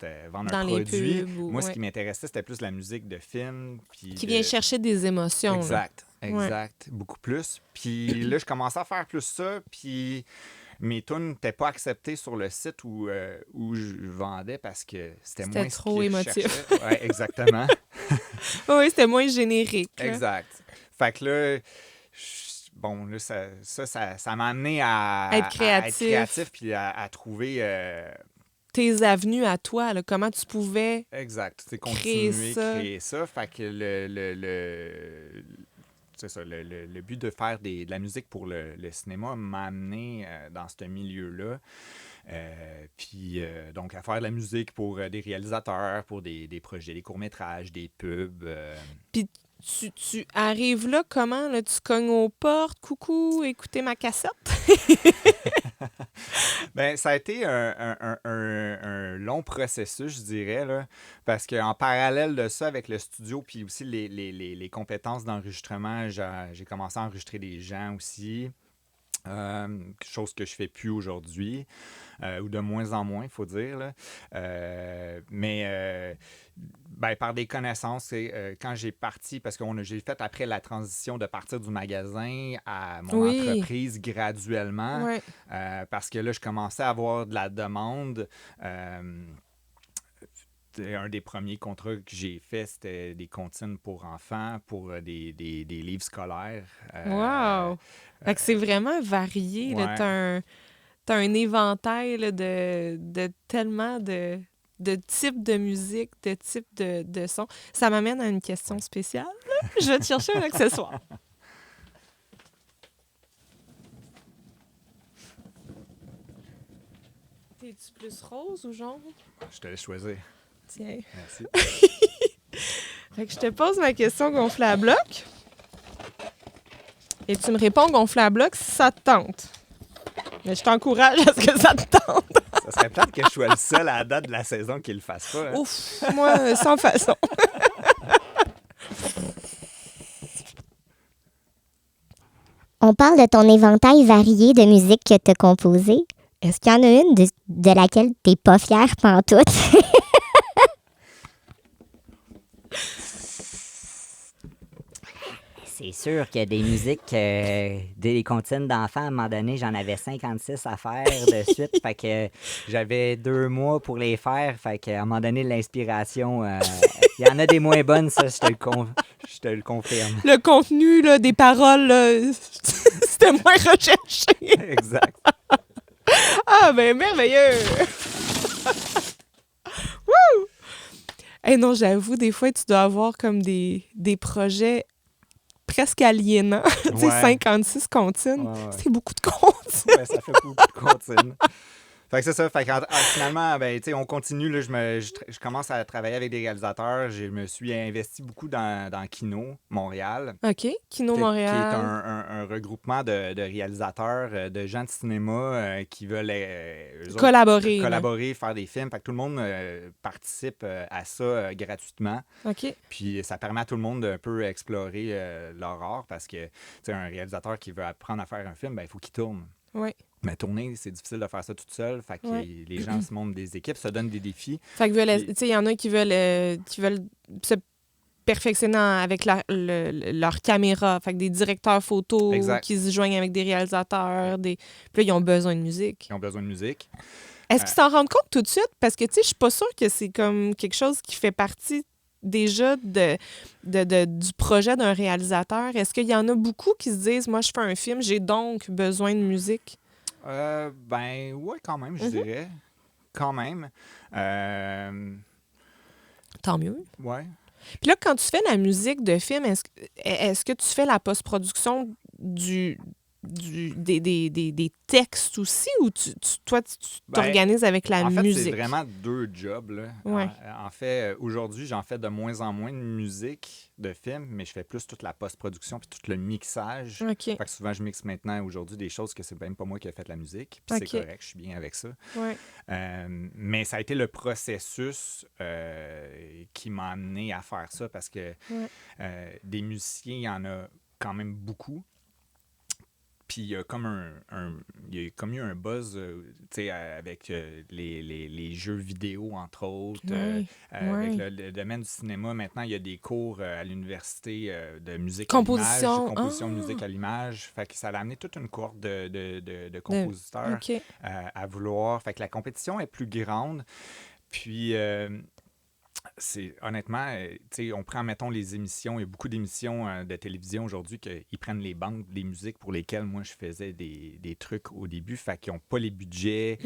dans un produit. Les pubs, moi, ce qui m'intéressait, c'était plus la musique de film. Qui vient chercher des émotions. Exact, beaucoup plus. Puis là, je commençais à faire plus ça, puis mes tunes n'étaient pas acceptées sur le site où je vendais parce que c'était moins trop émotif. Oui, exactement. Oui, c'était moins générique. Exact. Fait que là, bon, là, ça m'a amené à être créatif puis à trouver... tes avenues à toi, là, comment tu pouvais créer ça. Fait que c'est ça, le but de faire de la musique pour le cinéma m'a amené dans ce milieu-là. Puis, donc, à faire de la musique pour des réalisateurs, pour des projets, des courts-métrages, des pubs. Puis, tu arrives là, comment? Là, tu cognes aux portes, coucou, écoutez ma cassette? Bien, ça a été un long processus, je dirais, là, parce qu'en parallèle de ça, avec le studio, puis aussi les compétences d'enregistrement, j'ai commencé à enregistrer des gens aussi. Chose que je fais plus aujourd'hui, ou de moins en moins, il faut dire. Là. Mais par des connaissances, quand j'ai parti, parce que j'ai fait après la transition de partir du magasin à mon entreprise graduellement, parce que là, je commençais à avoir de la demande. Un des premiers contrats que j'ai fait, c'était des comptines pour enfants, pour des livres scolaires. Wow! Fait que c'est vraiment varié. T'as un éventail là, de tellement de types de musique, de types de sons. Ça m'amène à une question spéciale. Là. Je vais te chercher un accessoire. T'es-tu plus rose ou jaune? Je te laisse choisir. Tiens. Merci. Fait que je te pose ma question gonflée à bloc. Et tu me réponds gonflé à bloc si ça te tente. Mais je t'encourage à ce que ça te tente. Ça serait plate que je sois le seul à la date de la saison qui le fasse pas. Hein? Ouf, moi, sans façon. On parle de ton éventail varié de musique que tu as composé. Est-ce qu'il y en a une de laquelle tu n'es pas fière pantoute? C'est sûr que des musiques, des comptines d'enfants, à un moment donné, j'en avais 56 à faire de suite. Fait que j'avais 2 mois pour les faire. Fait qu'à un moment donné, l'inspiration, il y en a des moins bonnes, ça, je te le confirme. Le contenu là, des paroles, là, c'était moins recherché. Exact. Ah, ben merveilleux! Wouh! Eh non, j'avoue, des fois, tu dois avoir comme des projets presque aliénants. Tu sais, 56 comptines. Ouais. C'est beaucoup de comptines. Ouais, ça fait beaucoup de comptines. Fait que c'est ça. Fait que finalement, on continue. Là, je commence à travailler avec des réalisateurs. Je me suis investi beaucoup dans Kino Montréal. OK. Kino Montréal. Qui est un regroupement de réalisateurs, de gens de cinéma qui veulent collaborer, faire des films. Fait que tout le monde participe à ça gratuitement. OK. Puis ça permet à tout le monde d'un peu explorer leur art parce que un réalisateur qui veut apprendre à faire un film, il faut qu'il tourne. Oui. Mais tourner, c'est difficile de faire ça toute seule. Fait que Ouais. les gens se montent des équipes, se donnent des défis. Fait que Puis- tu sais, il y en a qui veulent se perfectionner avec leur caméra. Fait que des directeurs photos Exact. qui se joignent avec des réalisateurs. Puis là, ils ont besoin de musique. Qui ont besoin de musique. Est-ce qu'ils s'en rendent compte tout de suite? Parce que, tu sais, je suis pas sûre que c'est comme quelque chose qui fait partie déjà du projet d'un réalisateur. Est-ce qu'il y en a beaucoup qui se disent, moi, je fais un film, j'ai donc besoin de musique? Ben, ouais, quand même, je dirais. Quand même. Tant mieux. Ouais. Puis là, quand tu fais la musique de film, est-ce que tu fais la post-production des textes aussi ou toi, tu Ben, t'organises avec la En fait, musique? c'est vraiment 2 jobs. Là. Ouais. En fait, aujourd'hui, j'en fais de moins en moins de musique de film, mais je fais plus toute la post-production puis tout le mixage. OK. Fait que souvent, je mixe maintenant, aujourd'hui, des choses que c'est même pas moi qui ai fait la musique. Puis OK. c'est correct, je suis bien avec ça. Ouais. Mais ça a été le processus qui m'a amené à faire ça parce que des musiciens, il y en a quand même beaucoup. Puis il y a comme il y a comme eu un buzz tu sais, avec les jeux vidéo, entre autres. Avec le domaine du cinéma, maintenant, il y a des cours à l'université de musique Composition. à l'image, de composition de musique à l'image. Fait que ça a amené toute une cohorte de compositeurs OK. à vouloir. Fait que la compétition est plus grande. Puis, c'est honnêtement, tu sais, on prend, mettons, les émissions. Il y a beaucoup d'émissions de télévision aujourd'hui qui prennent les banques des musiques pour lesquelles moi je faisais des trucs au début. Fait qu'ils n'ont pas les budgets.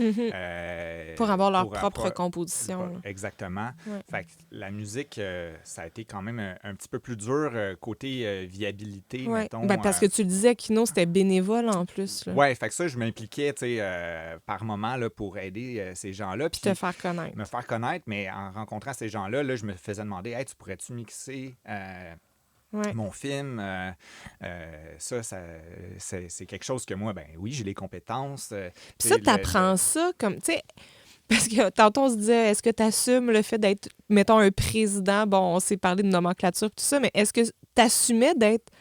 Pour avoir leur propre composition. là. Exactement. Ouais. Fait que la musique, ça a été quand même un petit peu plus dur côté viabilité, Ouais. mettons. Ben, parce que tu le disais, Kino, c'était bénévole en plus. Là. Ouais, fait que ça, je m'impliquais, tu sais, par moment là, pour aider ces gens-là. Puis te faire connaître. Me faire connaître, mais en rencontrant ces gens-là, là, je me faisais demander, hey, tu pourrais-tu mixer Ouais. mon film? C'est quelque chose que moi, ben oui, j'ai les compétences. Puis ça, t'apprends ça comme, tu sais, parce que tantôt on se disait, est-ce que tu assumes le fait d'être, mettons, un président? Bon, on s'est parlé de nomenclature, tout ça, mais est-ce que tu assumais d'être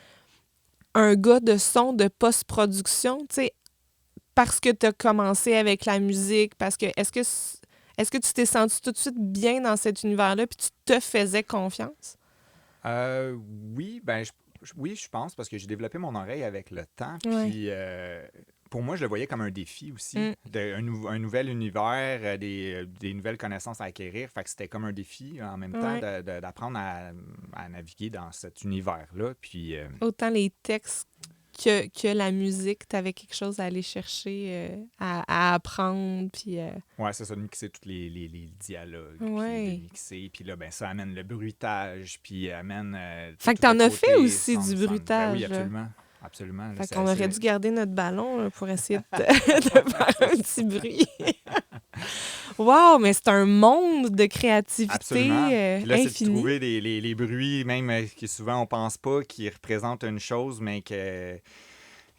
un gars de son, de post-production, tu sais, parce que tu as commencé avec la musique, parce que est-ce que tu t'es senti tout de suite bien dans cet univers-là, puis tu te faisais confiance? Oui, ben oui, je pense, parce que j'ai développé mon oreille avec le temps. Ouais. Puis pour moi, je le voyais comme un défi aussi. Un nouvel univers, des nouvelles connaissances à acquérir. Fait que c'était comme un défi en même temps d'apprendre à naviguer dans cet univers-là. Puis, Autant les textes que la musique, tu avais quelque chose à aller chercher, à apprendre. Puis, ouais, c'est ça, de mixer tous les dialogues. Ouais. Puis de mixer. Puis là, ben, ça amène le bruitage. Puis amène. Fait que tout le t'en as côté fait aussi sound du design. bruitage, Ben oui, là. absolument. Absolument. Là, Fait qu'on aurait dû garder notre ballon là, pour essayer de faire un petit bruit. Wow, mais c'est un monde de créativité Absolument. Puis là, c'est de infini. trouver les bruits, même qui souvent on pense pas, qui représentent une chose, mais qui est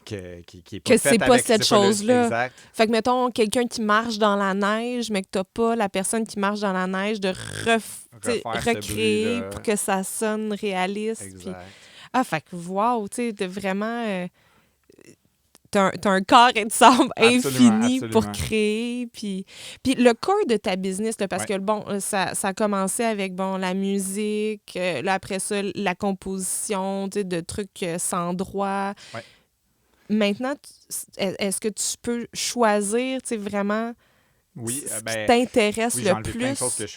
Que faite c'est pas avec- cette c'est pas le- chose-là. Exact. Fait que, mettons, quelqu'un qui marche dans la neige, mais que t'as pas la personne qui marche dans la neige de t'sais, Refaire ce recréer bruit-là. pour que ça sonne réaliste. Puis- Exact. Ah, fait que, wow, tu sais, t'as vraiment... t'as un corps et de sable Absolument, infini pour absolument. créer. Puis le corps de ta business, là, parce Ouais. que, bon, ça a commencé avec, bon, la musique, là, après ça, la composition, tu sais, de trucs sans droit. Ouais. Maintenant, est-ce que tu peux choisir, tu sais, vraiment Oui, ce qui ben, t'intéresse oui, j'ai le enlevé plein de choses plus? que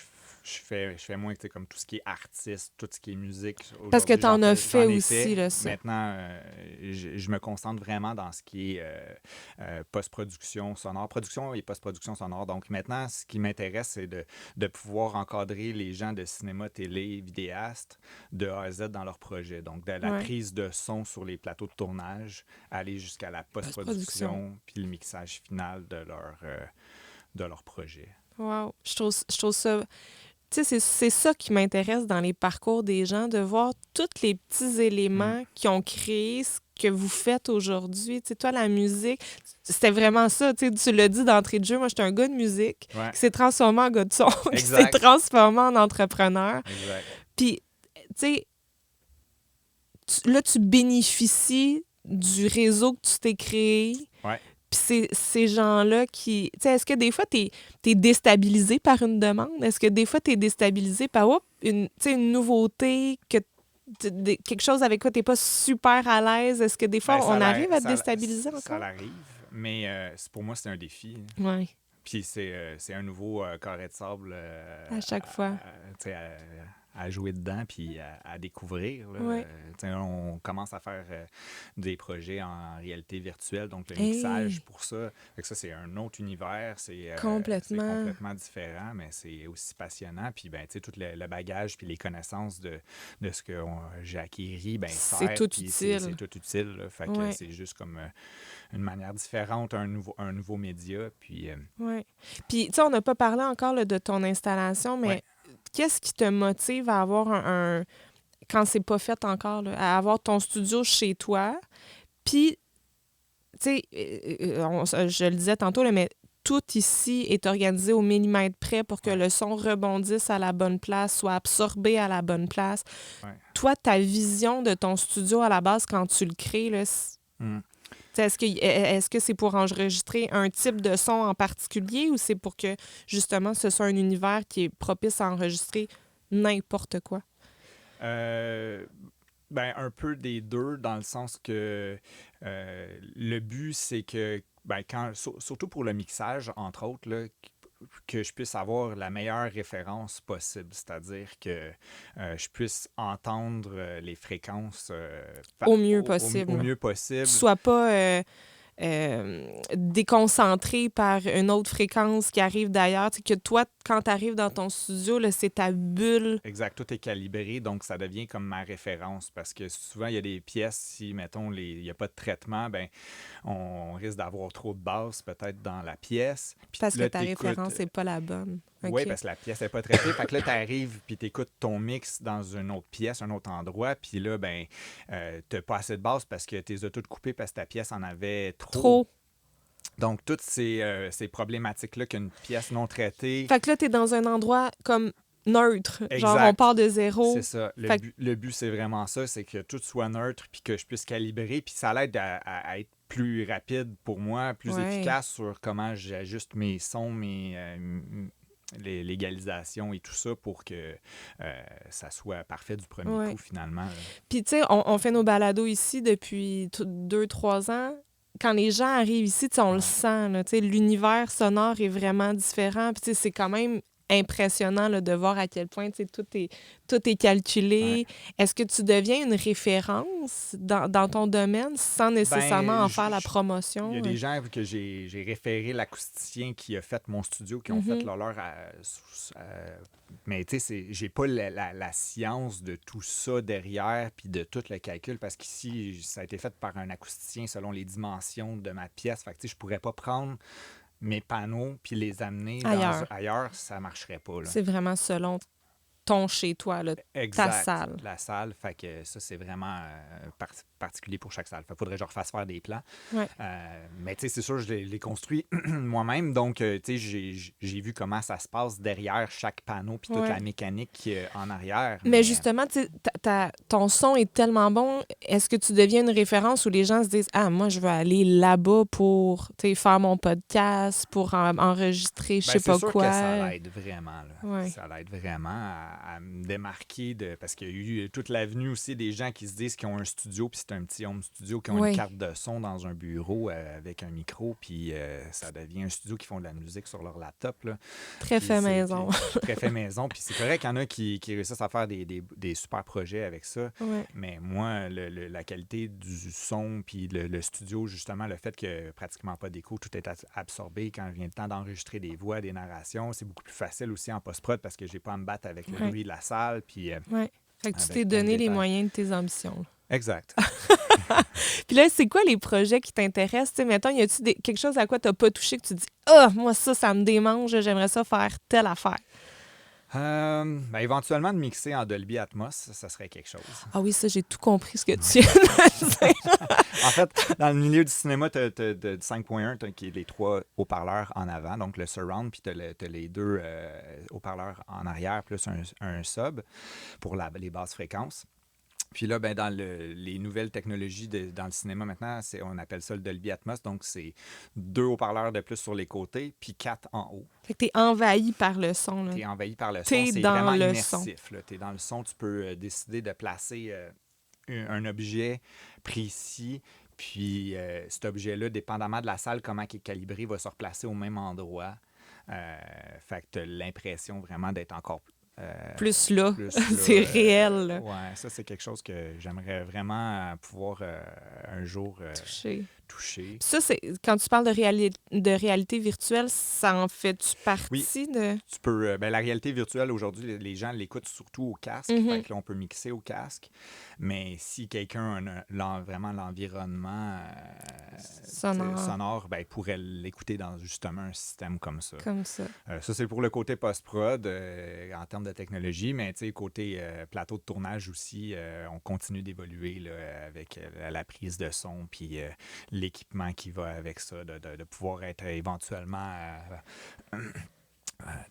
je fais moins, tu sais, comme tout ce qui est artiste, tout ce qui est musique. Parce que Aujourd'hui, t'en as fait j'en ai aussi, là, ça. Maintenant, je me concentre vraiment dans ce qui est post-production sonore, production et post-production sonore. Donc maintenant, ce qui m'intéresse, c'est de pouvoir encadrer les gens de cinéma, télé, vidéastes de A à Z dans leur projet. Donc de la Ouais. prise de son sur les plateaux de tournage, aller jusqu'à la post-production, puis le mixage final de leur projet. Wow. Je trouve ça... Tu sais, c'est ça qui m'intéresse dans les parcours des gens, de voir tous les petits éléments qui ont créé ce que vous faites aujourd'hui. Tu sais, toi, la musique, c'était vraiment ça. Tu sais, tu l'as dit d'entrée de jeu, moi, j'étais un gars de musique Ouais. qui s'est transformé en gars de son, qui s'est Exact. transformé en entrepreneur. Exact. Puis, tu sais, là, tu bénéficies du réseau que tu t'es créé. Ouais. Puis ces gens-là qui... Tu sais, est-ce que des fois, t'es déstabilisé par une demande? Est-ce que des fois, t'es déstabilisé par une nouveauté, quelque chose avec quoi t'es pas super à l'aise? Est-ce que des fois, on arrive à te déstabiliser encore? Ça l'arrive, mais pour moi, c'est un défi. Oui. Puis c'est un nouveau carré de sable à chaque fois. À jouer dedans puis à découvrir. Là. Ouais. On commence à faire des projets en réalité virtuelle, donc le mixage pour ça. Fait que ça, c'est un autre univers. C'est complètement différent, mais c'est aussi passionnant. Puis, tout le bagage puis les connaissances de ce que j'ai acquis, c'est tout utile. C'est tout utile. Là. Fait que c'est juste comme une manière différente, un nouveau média. Puis, oui. Puis, tu sais, on n'a pas parlé encore là, de ton installation, mais qu'est-ce qui te motive à avoir quand c'est pas fait encore, là, à avoir ton studio chez toi? Puis, tu sais, je le disais tantôt, là, mais tout ici est organisé au millimètre près pour que le son rebondisse à la bonne place, soit absorbé à la bonne place. Ouais. Toi, ta vision de ton studio à la base, quand tu le crées, là, est-ce que c'est pour enregistrer un type de son en particulier ou c'est pour que, justement, ce soit un univers qui est propice à enregistrer n'importe quoi? Un peu des deux, dans le sens que le but, c'est que, surtout pour le mixage, entre autres, là, que je puisse avoir la meilleure référence possible, c'est-à-dire que je puisse entendre les fréquences au mieux possible. Au mieux possible. Soit pas déconcentré par une autre fréquence qui arrive d'ailleurs. Tu sais, que toi, quand tu arrives dans ton studio, là, c'est ta bulle. Exact, tout est calibré, donc ça devient comme ma référence. Parce que souvent, il y a des pièces, si, mettons, il n'y a pas de traitement, on risque d'avoir trop de basses peut-être dans la pièce. Puis parce que ta référence n'est pas la bonne. Okay. Oui, parce que la pièce n'est pas traitée. Fait que là, tu arrives puis tu écoutes ton mix dans une autre pièce, un autre endroit. Puis là, tu n'as pas assez de basses parce que tu les as toutes coupées parce que ta pièce en avait trop. Donc, toutes ces problématiques-là qu'une pièce non traitée... Fait que là, tu es dans un endroit comme neutre. Exact. Genre, on part de zéro. C'est ça. Le but, c'est vraiment ça, c'est que tout soit neutre puis que je puisse calibrer. Puis ça l'aide à être plus rapide pour moi, plus efficace sur comment j'ajuste mes sons, les légalisations et tout ça pour que ça soit parfait du premier coup, finalement. Puis, tu sais, on fait nos balados ici depuis 2-3 ans. Quand les gens arrivent ici, on le sent. Là, l'univers sonore est vraiment différent. Puis, c'est quand même impressionnant là, de voir à quel point tout est calculé. Ouais. Est-ce que tu deviens une référence dans ton domaine sans nécessairement en faire la promotion? Il y a des gens que j'ai référé l'acousticien qui a fait mon studio, qui ont fait leur mais tu sais, j'ai pas la science de tout ça derrière puis de tout le calcul parce qu'ici, ça a été fait par un acousticien selon les dimensions de ma pièce. Fait que tu sais, je pourrais pas prendre mes panneaux puis les amener ailleurs, ça marcherait pas. Là. C'est vraiment selon ton chez-toi, là, ta salle. La salle, fait que ça, c'est vraiment particulier pour chaque salle. Fait faudrait que je refasse faire des plans. Ouais. Mais tu sais, c'est sûr, je l'ai construit moi-même, donc tu sais, j'ai vu comment ça se passe derrière chaque panneau puis toute la mécanique en arrière. Mais justement, tu sais, ton son est tellement bon, est-ce que tu deviens une référence où les gens se disent « Ah, moi, je veux aller là-bas pour faire mon podcast, pour enregistrer je sais pas quoi. » C'est sûr que ça l'aide vraiment. Là. Ouais. Ça l'aide vraiment à me démarquer parce qu'il y a eu toute l'avenue aussi des gens qui se disent qu'ils ont un studio puis c'est un petit home studio qui ont une carte de son dans un bureau avec un micro puis ça devient un studio qui font de la musique sur leur laptop. Là. Très fait maison. Très fait maison. Puis c'est correct qu'il y en a qui réussissent à faire des super projets avec ça. Ouais. Mais moi, la qualité du son puis le studio, justement, le fait que pratiquement pas d'écho, tout est absorbé quand vient le temps d'enregistrer des voix, des narrations, c'est beaucoup plus facile aussi en post-prod parce que j'ai pas à me battre avec le bruit de la salle. Puis, fait que tu t'es donné les moyens de tes ambitions. Exact. Puis là, c'est quoi les projets qui t'intéressent? T'sais, mettons, y a-tu quelque chose à quoi tu n'as pas touché que tu dis « Ah, moi, ça me démange, j'aimerais ça faire telle affaire. » Éventuellement, de mixer en Dolby Atmos, ça serait quelque chose. Ah oui, ça, j'ai tout compris ce que tu viens de dire. En fait, dans le milieu du cinéma, tu as 5.1 qui est les 3 haut-parleurs en avant, donc le surround, puis tu as les 2 haut-parleurs en arrière, plus un sub pour les basses fréquences. Puis là, ben, dans les nouvelles technologies dans le cinéma maintenant, on appelle ça le Dolby Atmos. Donc, c'est 2 haut-parleurs de plus sur les côtés, puis 4 en haut. Fait que t'es envahi par le son. Tu es envahi par le son. T'es C'est dans vraiment le immersif. Tu es dans le son. Tu peux décider de placer un objet précis. Puis cet objet-là, dépendamment de la salle, comment il est calibré, va se replacer au même endroit. Fait que tu as l'impression vraiment d'être encore plus là. plus C'est réel. Là. Ouais, ça, c'est quelque chose que j'aimerais vraiment pouvoir un jour toucher. Ça, c'est quand tu parles de réalité virtuelle, ça en fait-tu partie Oui. de... Tu peux, la réalité virtuelle, aujourd'hui, les gens l'écoutent surtout au casque. Mm-hmm. Fait que là, on peut mixer au casque. Mais si quelqu'un a vraiment l'environnement sonore, ben, il pourrait l'écouter dans justement un système comme ça. Comme ça. Ça, c'est pour le côté post-prod en termes de technologie. Mais côté plateau de tournage aussi, on continue d'évoluer là, avec la prise de son puis l'équipement qui va avec ça, de pouvoir être éventuellement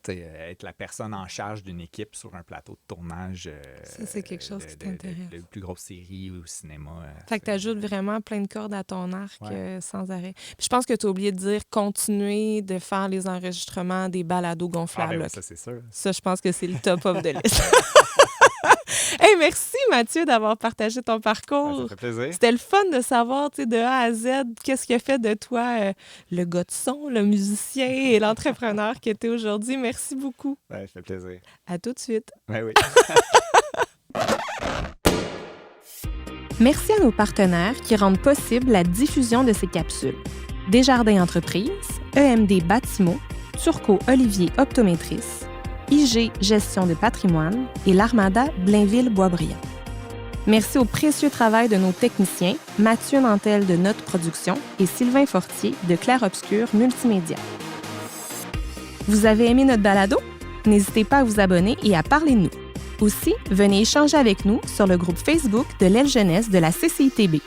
être la personne en charge d'une équipe sur un plateau de tournage. Ça, c'est quelque chose qui t'intéresse. De plus grosse série au cinéma. Fait que tu ajoutes vraiment plein de cordes à ton arc sans arrêt. Puis je pense que tu as oublié de dire continuer de faire les enregistrements des balados gonflables. Ben, ça, c'est sûr. Ça, je pense que c'est le top of the list. Hey, merci Mathieu d'avoir partagé ton parcours. Ça fait plaisir. C'était le fun de savoir de A à Z qu'est-ce qui a fait de toi le gars de son, le musicien et l'entrepreneur que tu es aujourd'hui. Merci beaucoup. Ça fait plaisir. À tout de suite. Ben oui. Merci à nos partenaires qui rendent possible la diffusion de ces capsules. Desjardins Entreprises, EMD Bâtimo, Turco Olivier Optométrice, IG Gestion de patrimoine et l'Armada Blainville-Boisbriand. Merci au précieux travail de nos techniciens, Mathieu Nantel de Note Production et Sylvain Fortier de Clair Obscur Multimédia. Vous avez aimé notre balado? N'hésitez pas à vous abonner et à parler de nous. Aussi, venez échanger avec nous sur le groupe Facebook de l'aile jeunesse de la CCITB.